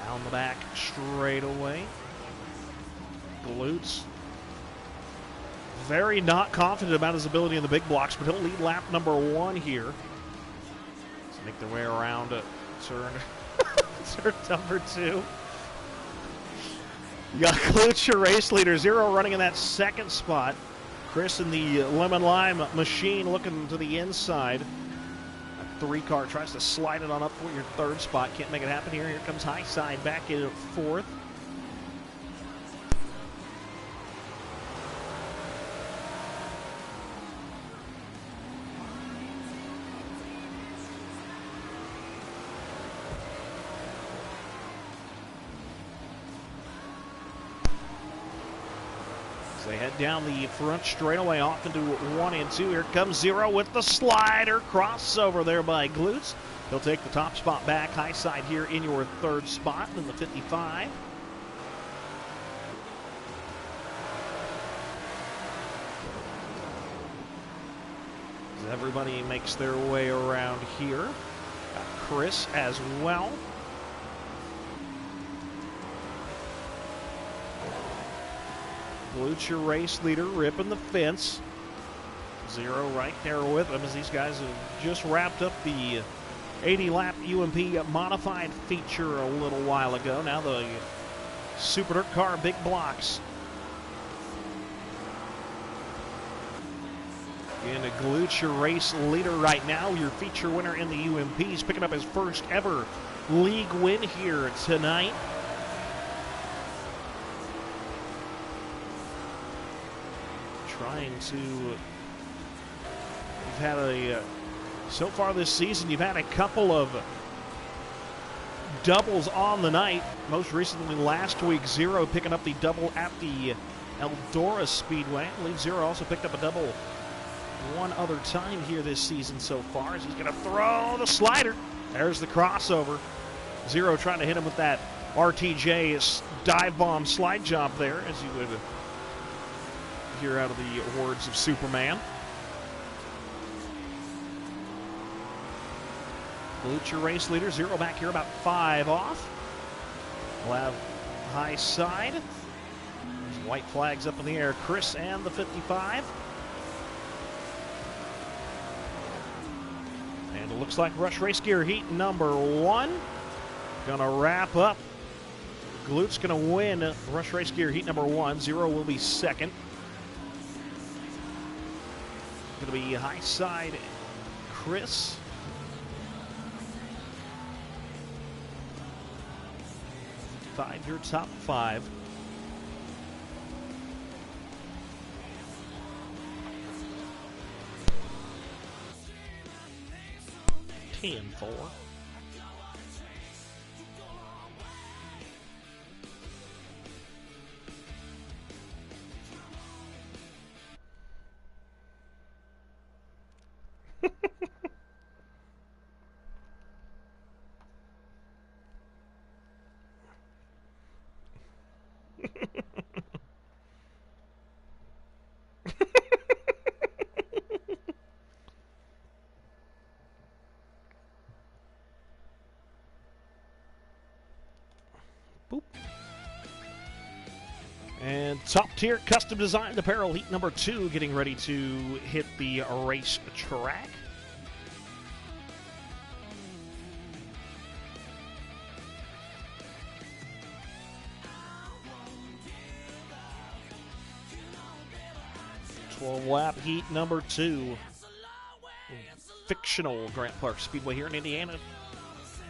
Speaker 1: Down the back straightaway. Glute's very not confident about his ability in the big blocks, but he'll lead lap number 1 here. Let's make their way around turn, turn number 2. You got Glute, your race leader. 0 running in that second spot. Chris in the Lemon Lime machine looking to the inside. A 3 car tries to slide it on up for your 3rd spot. Can't make it happen here. Here comes High Side back in 4th. They head down the front straightaway off into 1 and 2. Here comes 0 with the slider. Crossover there by Glutes. He'll take the top spot back. High Side here in your 3rd spot in the 55. As everybody makes their way around here. Got Chris as well. Glute, your race leader, ripping the fence. 0 right there with him as these guys have just wrapped up the 80-lap UMP modified feature a little while ago. Now the Super Dirt car big blocks. And Glute, your race leader right now, your feature winner in the UMPs, picking up his first ever league win here tonight. Trying to, you've had so far this season, you've had a couple of doubles on the night. Most recently last week, 0 picking up the double at the Eldora Speedway. I believe 0 also picked up a double one other time here this season so far, as he's going to throw the slider. There's the crossover. 0 trying to hit him with that RTJ dive bomb slide job there, as you would here out of the words of Superman. Blucher race leader, 0 back here, about 5 off. We'll have high side. There's white flags up in the air. Chris and the 55. And it looks like Rush Race Gear heat number 1. Gonna wrap up. Glut's gonna win Rush Race Gear heat number 1. 0 will be second. Gonna be high side Chris. Your top 5. Ten four. Boop. And top tier custom designed apparel heat number 2 getting ready to hit the race track. Lap heat number 2. Fictional Grant Park Speedway here in Indiana.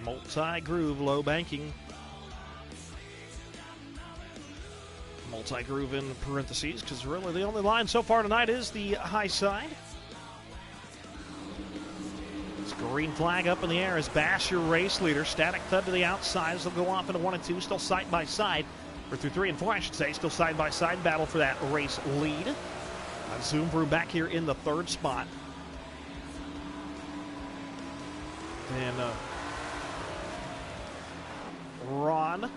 Speaker 1: Multi-groove, low banking. Multi-groove in parentheses, because really the only line so far tonight is the high side. It's green flag up in the air as Bass, your race leader. Static Thud to the outside as they'll go off into 1 and 2, still side by side. Or through 3 and 4, I should say, still side by side battle for that race lead. Zoom Brew back here in the 3rd spot. And Ron,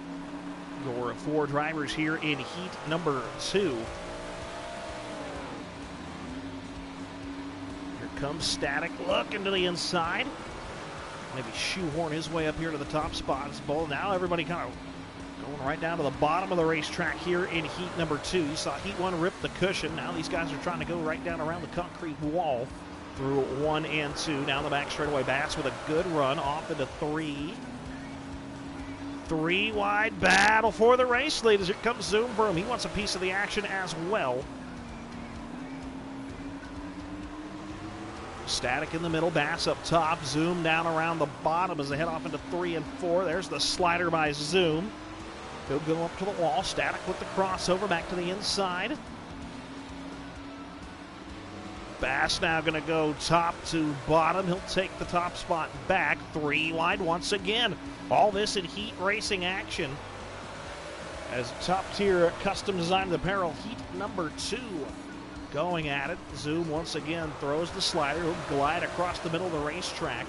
Speaker 1: your 4 drivers here in heat number 2. Here comes Static, looking to the inside. Maybe shoehorn his way up here to the top spot. It's bold. Now everybody kind of going right down to the bottom of the racetrack here in heat number 2. You saw heat 1 rip the cushion. Now these guys are trying to go right down around the concrete wall through 1 and 2. Down the back straightaway, Bass with a good run off into 3. 3 wide battle for the race lead as here comes Zoom Broom. He wants a piece of the action as well. Static in the middle, Bass up top, Zoom down around the bottom as they head off into 3 and 4. There's the slider by Zoom. He'll go up to the wall. Static with the crossover back to the inside. Bass now going to go top to bottom. He'll take the top spot back. 3 wide once again. All this in heat racing action as top tier custom designed apparel heat number 2 going at it. Zoom once again throws the slider. He'll glide across the middle of the racetrack.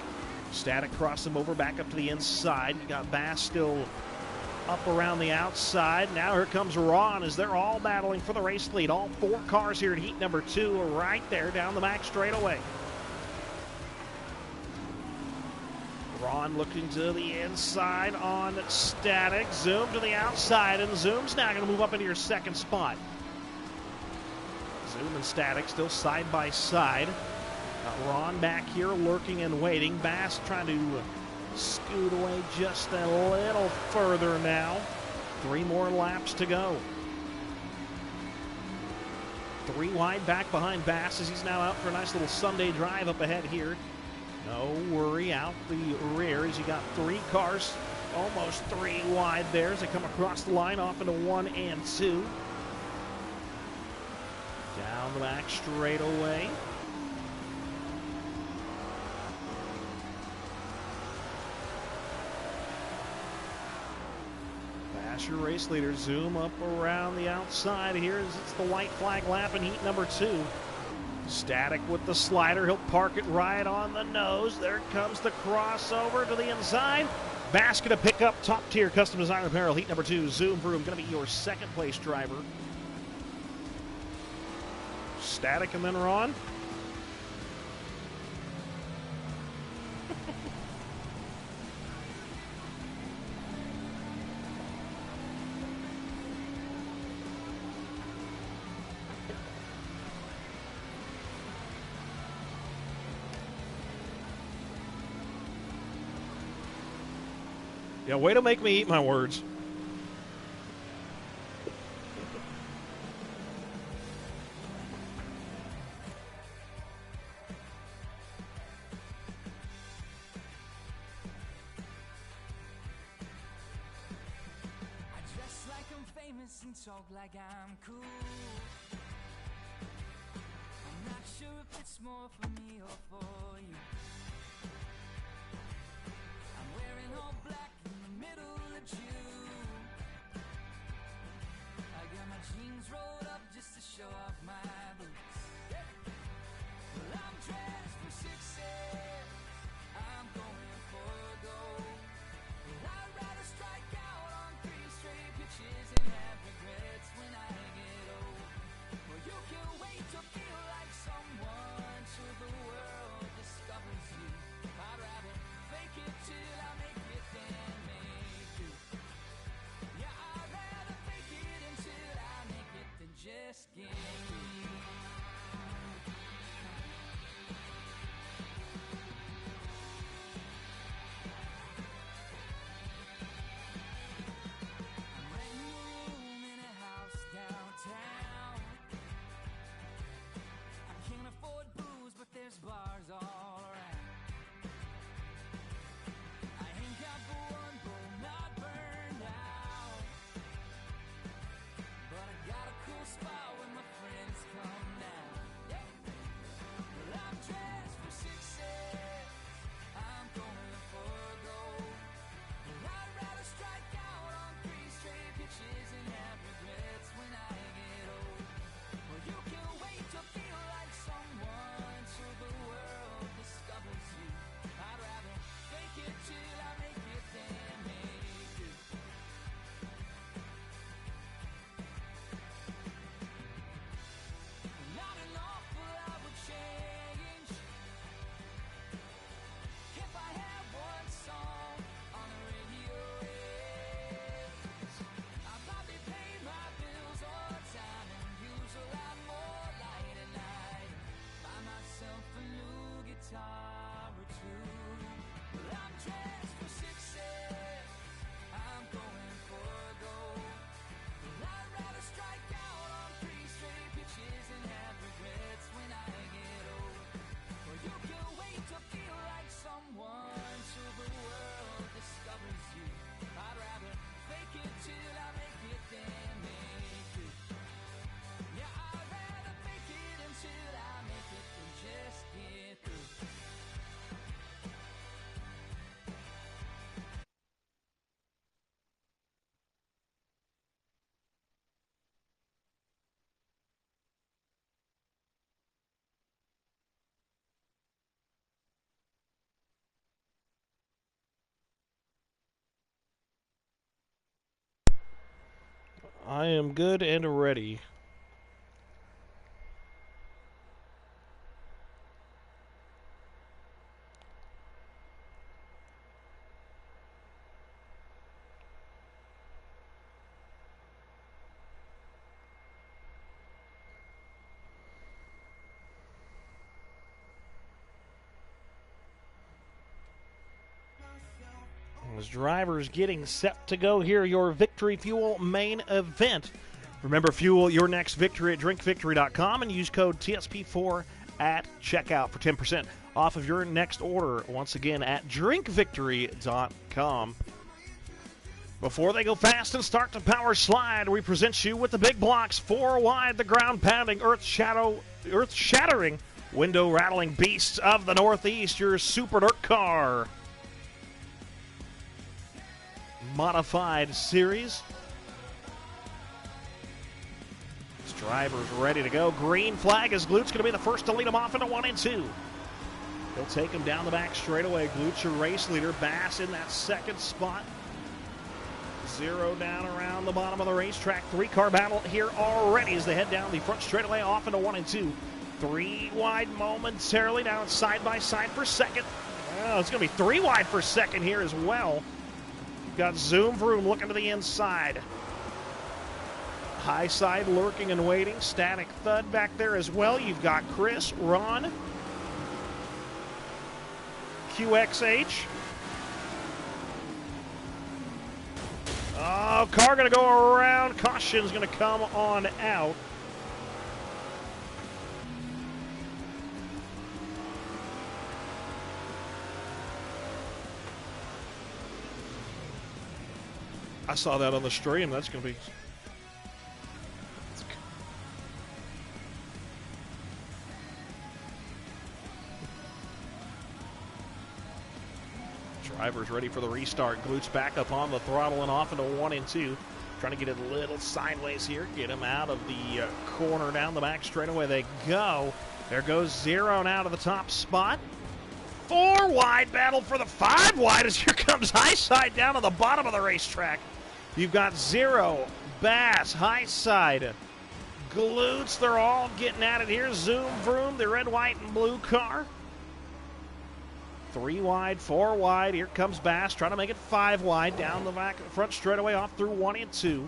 Speaker 1: Static cross him over back up to the inside. You got Bass still up around the outside. Now here comes Ron as they're all battling for the race lead. All 4 cars here at heat number 2 are right there down the back straightaway. Ron looking to the inside on Static. Zoom to the outside, and Zoom's now going to move up into your 2nd spot. Zoom and Static still side by side. Got Ron back here lurking and waiting. Bass trying to scoot away just a little further now. 3 more laps to go. 3 wide back behind Bass as he's now out for a nice little Sunday drive up ahead here. No worry, out the rear as you got 3 cars, almost 3 wide there as they come across the line off into 1 and 2. Down the back straightaway. Bass, your race leader, Zoom up around the outside here as it's the white flag lap in heat number 2. Static with the slider. He'll park it right on the nose. There comes the crossover to the inside. Bass going to pick up top tier custom design apparel heat number 2. Zoom Vroom going to be your 2nd place driver. static and then Ron. Yeah, way to make me eat my words.
Speaker 2: And talk like I'm cool. I'm not sure if it's more for me or for you. I'm wearing all black in the middle of June. I got my jeans rolled up just to show off my boots. Well, I'm dressed for success. I'm going for gold. Well, I'd rather strike out on 3 straight pitches and have regrets when I get old. Well, you can wait to feel like someone till the world discovers you. I'd rather fake it till I make it than make it. Yeah, I'd rather fake it until I make it than just get through. There's bars all around. I ain't got but one bowl, not burned out. But I got a cool spot when my friends come down. Yeah. Well, I'm dressed for success. I'm going for gold. Well, I'd rather strike out on 3 straight pitches and have regrets when I get old. Well, you can wait to feel like someone till the world discovers you. I'd rather fake it till I make it than make it. Not an awful lot would change if I had one song on the radio. I'd probably pay my bills on time and use a lot more light at night. Buy myself a new guitar or two. Well, I'm dressed for success. I'm going for gold. Well, I'd rather strike out on 3 straight pitches and have regrets when I get old. Well, you can wait to feel like someone till the world discovers you. I'd rather fake it till I make it than make it. Yeah, I'd rather fake it until I make it than just get through.
Speaker 1: I am good and ready. As drivers getting set to go here, your Victory Fuel main event. Remember, fuel your next victory at drinkvictory.com and use code TSP4 at checkout for 10% off of your next order. Once again, at drinkvictory.com. Before they go fast and start to power slide, we present you with the big blocks, 4 wide, the ground-pounding, earth-shattering, window-rattling beasts of the Northeast, your Super Dirt Car Modified Series. This driver's ready to go. Green flag as Glute's going to be the first to lead him off into 1 and 2. He'll take him down the back straightaway. Glute's your race leader. Bass in that second spot. Zero down around the bottom of the racetrack. Three-car battle here already as they head down the front straightaway off into 1 and 2. 3 wide momentarily. Now it's side by side for second. Oh, it's going to be 3 wide for second here as well. You've got Zoom Vroom looking to the inside. High side lurking and waiting. Static Thud back there as well. You've got Chris, Ron, QXH. Oh, car going to go around. Caution's going to come on out. I saw that on the stream. That's going to be... Drivers ready for the restart. Glutes back up on the throttle and off into 1 and 2. Trying to get it a little sideways here. Get him out of the corner down the back straightaway. They go. There goes Zero now to the top spot. 4 wide battle for the 5 wide as here comes High Side down to the bottom of the racetrack. You've got Zero, Bass, High Side, Glutes. They're all getting at it here. Zoom Vroom, the red, white, and blue car. 3 wide, 4 wide. Here comes Bass trying to make it 5 wide down the back front straightaway off through 1 and 2.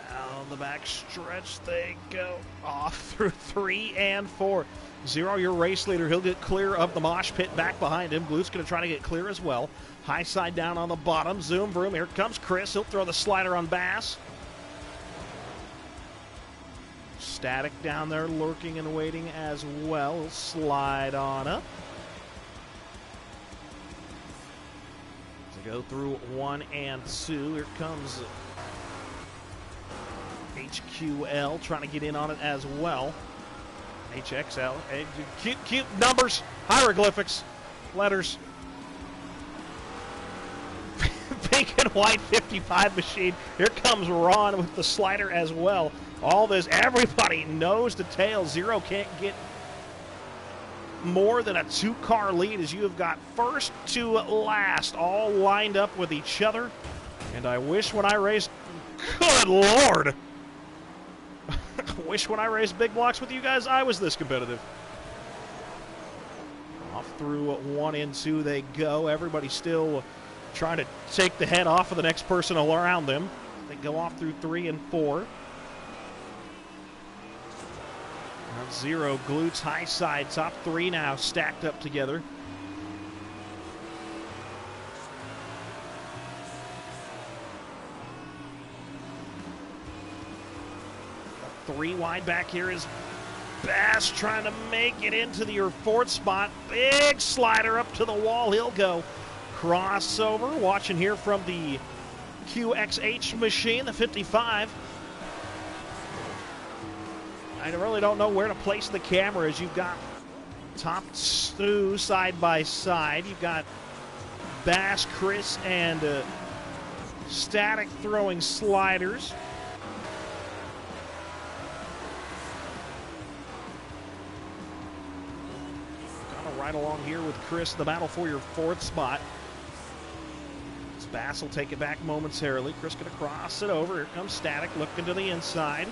Speaker 1: Down the back stretch they go off through 3 and 4. Zero, your race leader. He'll get clear of the mosh pit back behind him. Glute's going to try to get clear as well. High Side down on the bottom. Zoom Vroom. Here comes Chris. He'll throw the slider on Bass. Static down there lurking and waiting as well. He'll slide on up. To go through 1 and 2. Here comes HQL trying to get in on it as well. HXL. Cute numbers, hieroglyphics, letters. Pink and white 55 machine. Here comes Ron with the slider as well. All this, everybody nose to tail. Zero can't get more than a 2-car lead as you have got first to last all lined up with each other. And I wish when I raced, good Lord. Wish when I raced big blocks with you guys, I was this competitive. Off through 1 and 2 they go. Everybody still trying to take the head off of the next person around them. They go off through 3 and 4. Now Zero, Glutes, High Side, top 3 now stacked up together. Three wide back here is Bass trying to make it into your 4th spot. Big slider up to the wall. He'll go crossover. Watching here from the QXH machine, the 55. I really don't know where to place the camera as you've got top 2 side by side. You've got Bass, Chris, and Static throwing sliders. Right along here with Chris, the battle for your 4th spot. As Bass will take it back momentarily. Chris going to cross it over. Here comes Static looking to the inside.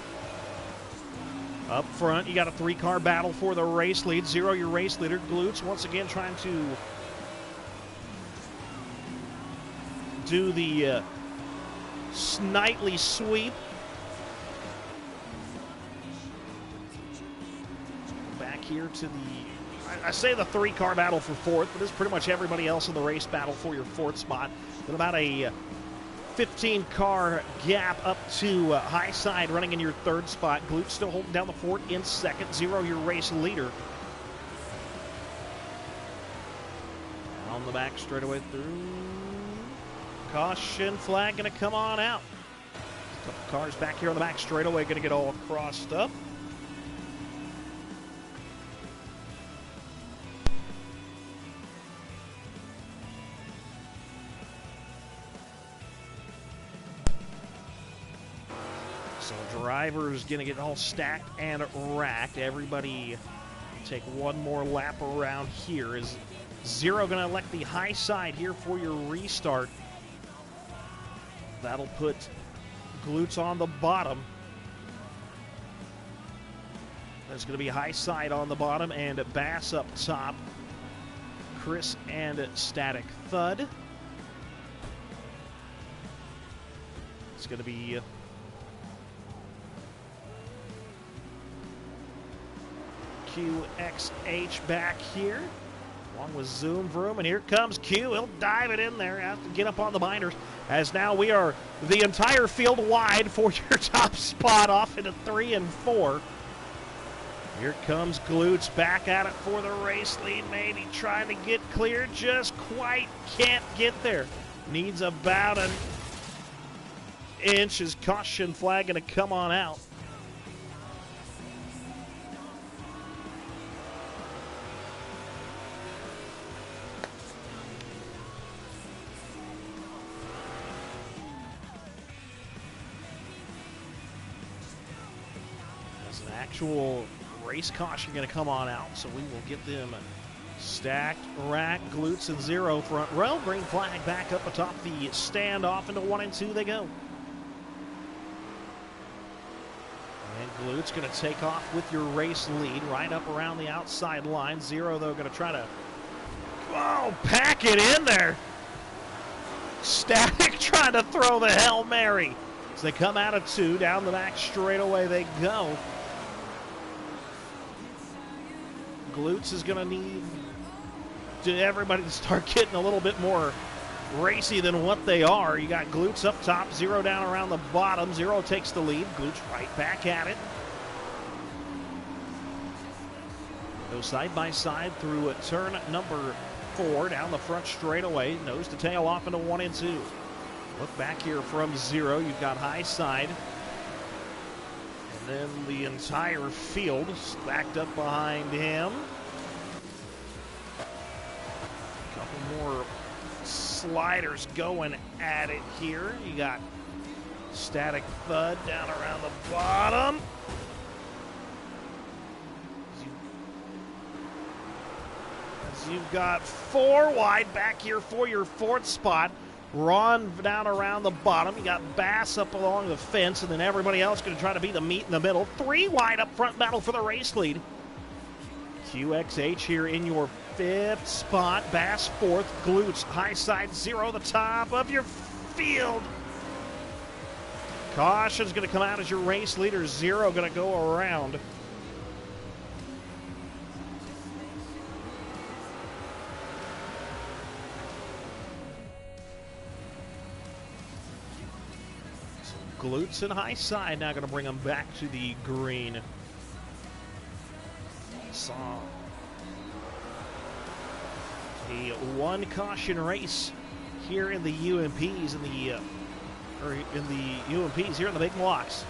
Speaker 1: Up front, you got a 3-car battle for the race lead. Zero, your race leader. Glutes once again trying to do the nightly sweep. Back here to the... I say the 3-car battle for 4th, but it's pretty much everybody else in the race battle for your 4th spot. With about a 15-car gap up to High Side running in your 3rd spot. Glute still holding down the fort in 2nd. Zero, your race leader. On the back straightaway through. Caution flag going to come on out. A couple cars back here on the back straightaway going to get all crossed up. So drivers going to get all stacked and racked. Everybody take one more lap around here as Zero going to elect the high side here for your restart. That'll put Glutes on the bottom. There's going to be high side on the bottom and Bass up top. Chris and Static Thud. It's going to be QXH back here, along with Zoom Vroom, and here comes Q. He'll dive it in there, have to get up on the binders, as now we are the entire field wide for your top spot off into 3 and 4. Here comes Glutes back at it for the race lead, maybe trying to get clear, just quite can't get there. Needs about an inch. His caution flag going to come on out. There's an actual race caution going to come on out, so we will get them stacked, rack, Glutes, and Zero front row. Green flag back up atop the stand, off into 1 and 2 they go. And Glutes going to take off with your race lead right up around the outside line. Zero, though, going to try to, pack it in there. Static trying to throw the Hail Mary. As they come out of 2, down the back straightaway they go. Glutes is going to need everybody to start getting a little bit more racy than what they are. You got Glutes up top, Zero down around the bottom. Zero takes the lead. Glutes right back at it. Go side by side through turn number 4 down the front straightaway. Nose to tail off into 1 and 2. Look back here from Zero. You've got high side. And then the entire field stacked up behind him. A couple more sliders going at it here. You got Static Thud down around the bottom. As you've got 4 wide back here for your 4th spot. Ron down around the bottom. You got Bass up along the fence, and then everybody else going to try to be the meat in the middle. 3 wide up front battle for the race lead. QXH here in your 5th spot. Bass 4th. Glutes high side. Zero the top of your field. Caution's going to come out as your race leader. Zero going to go around. Glutes and high side now going to bring them back to the green. Saw a 1 caution race here in the UMPs here in the big blocks.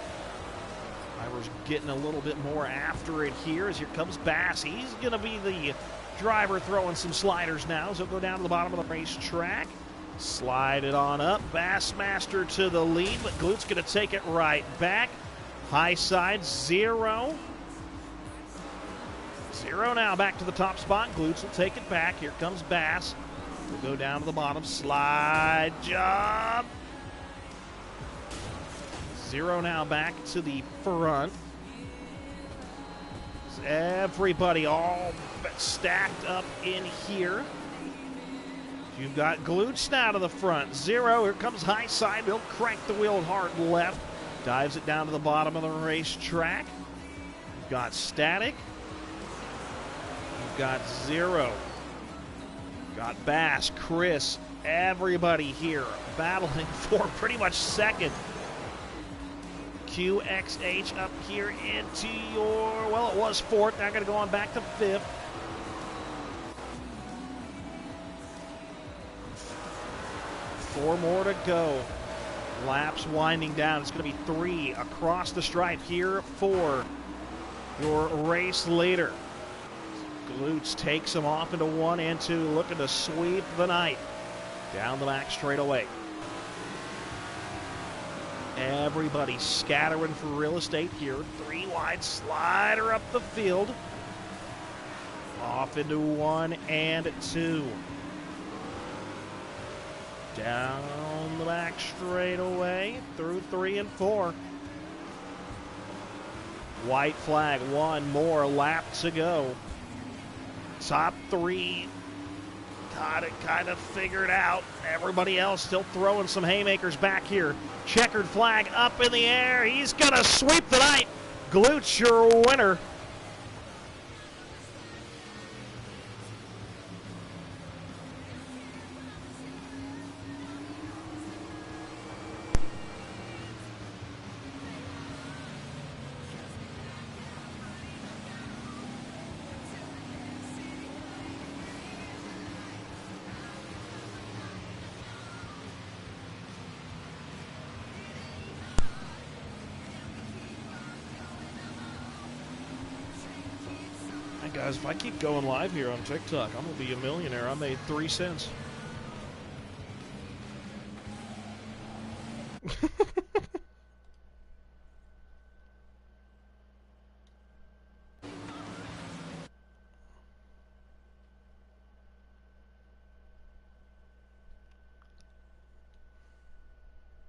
Speaker 1: Drivers getting a little bit more after it here as here comes Bass. He's going to be the driver throwing some sliders now, so he'll go down to the bottom of the racetrack. Slide it on up. Bassmaster to the lead, but Glutes going to take it right back. High side, Zero. Zero now back to the top spot. Glutes will take it back. Here comes Bass. We'll go down to the bottom. Slide job. Zero now back to the front. Everybody all stacked up in here. You've got Glutes now to the front. Zero, here comes high side. He'll crank the wheel hard left. Dives it down to the bottom of the racetrack. You've got Static. You've got Zero. You've got Bass, Chris, everybody here battling for pretty much second. QXH up here into your, well, it was 4th. Now going to go on back to 5th. Four more to go. Laps winding down. It's going to be 3 across the stripe here for your race leader. Glutes takes him off into 1 and 2, looking to sweep the night. Down the back straightaway. Everybody scattering for real estate here. 3 wide slider up the field. Off into 1 and 2. Down the back straightaway through 3 and 4. White flag, 1 more lap to go. Top 3 got it kind of figured out. Everybody else still throwing some haymakers back here. Checkered flag up in the air. He's going to sweep the night. Glutes your winner. Guys, if I keep going live here on TikTok, I'm going to be a millionaire. I made 3 cents.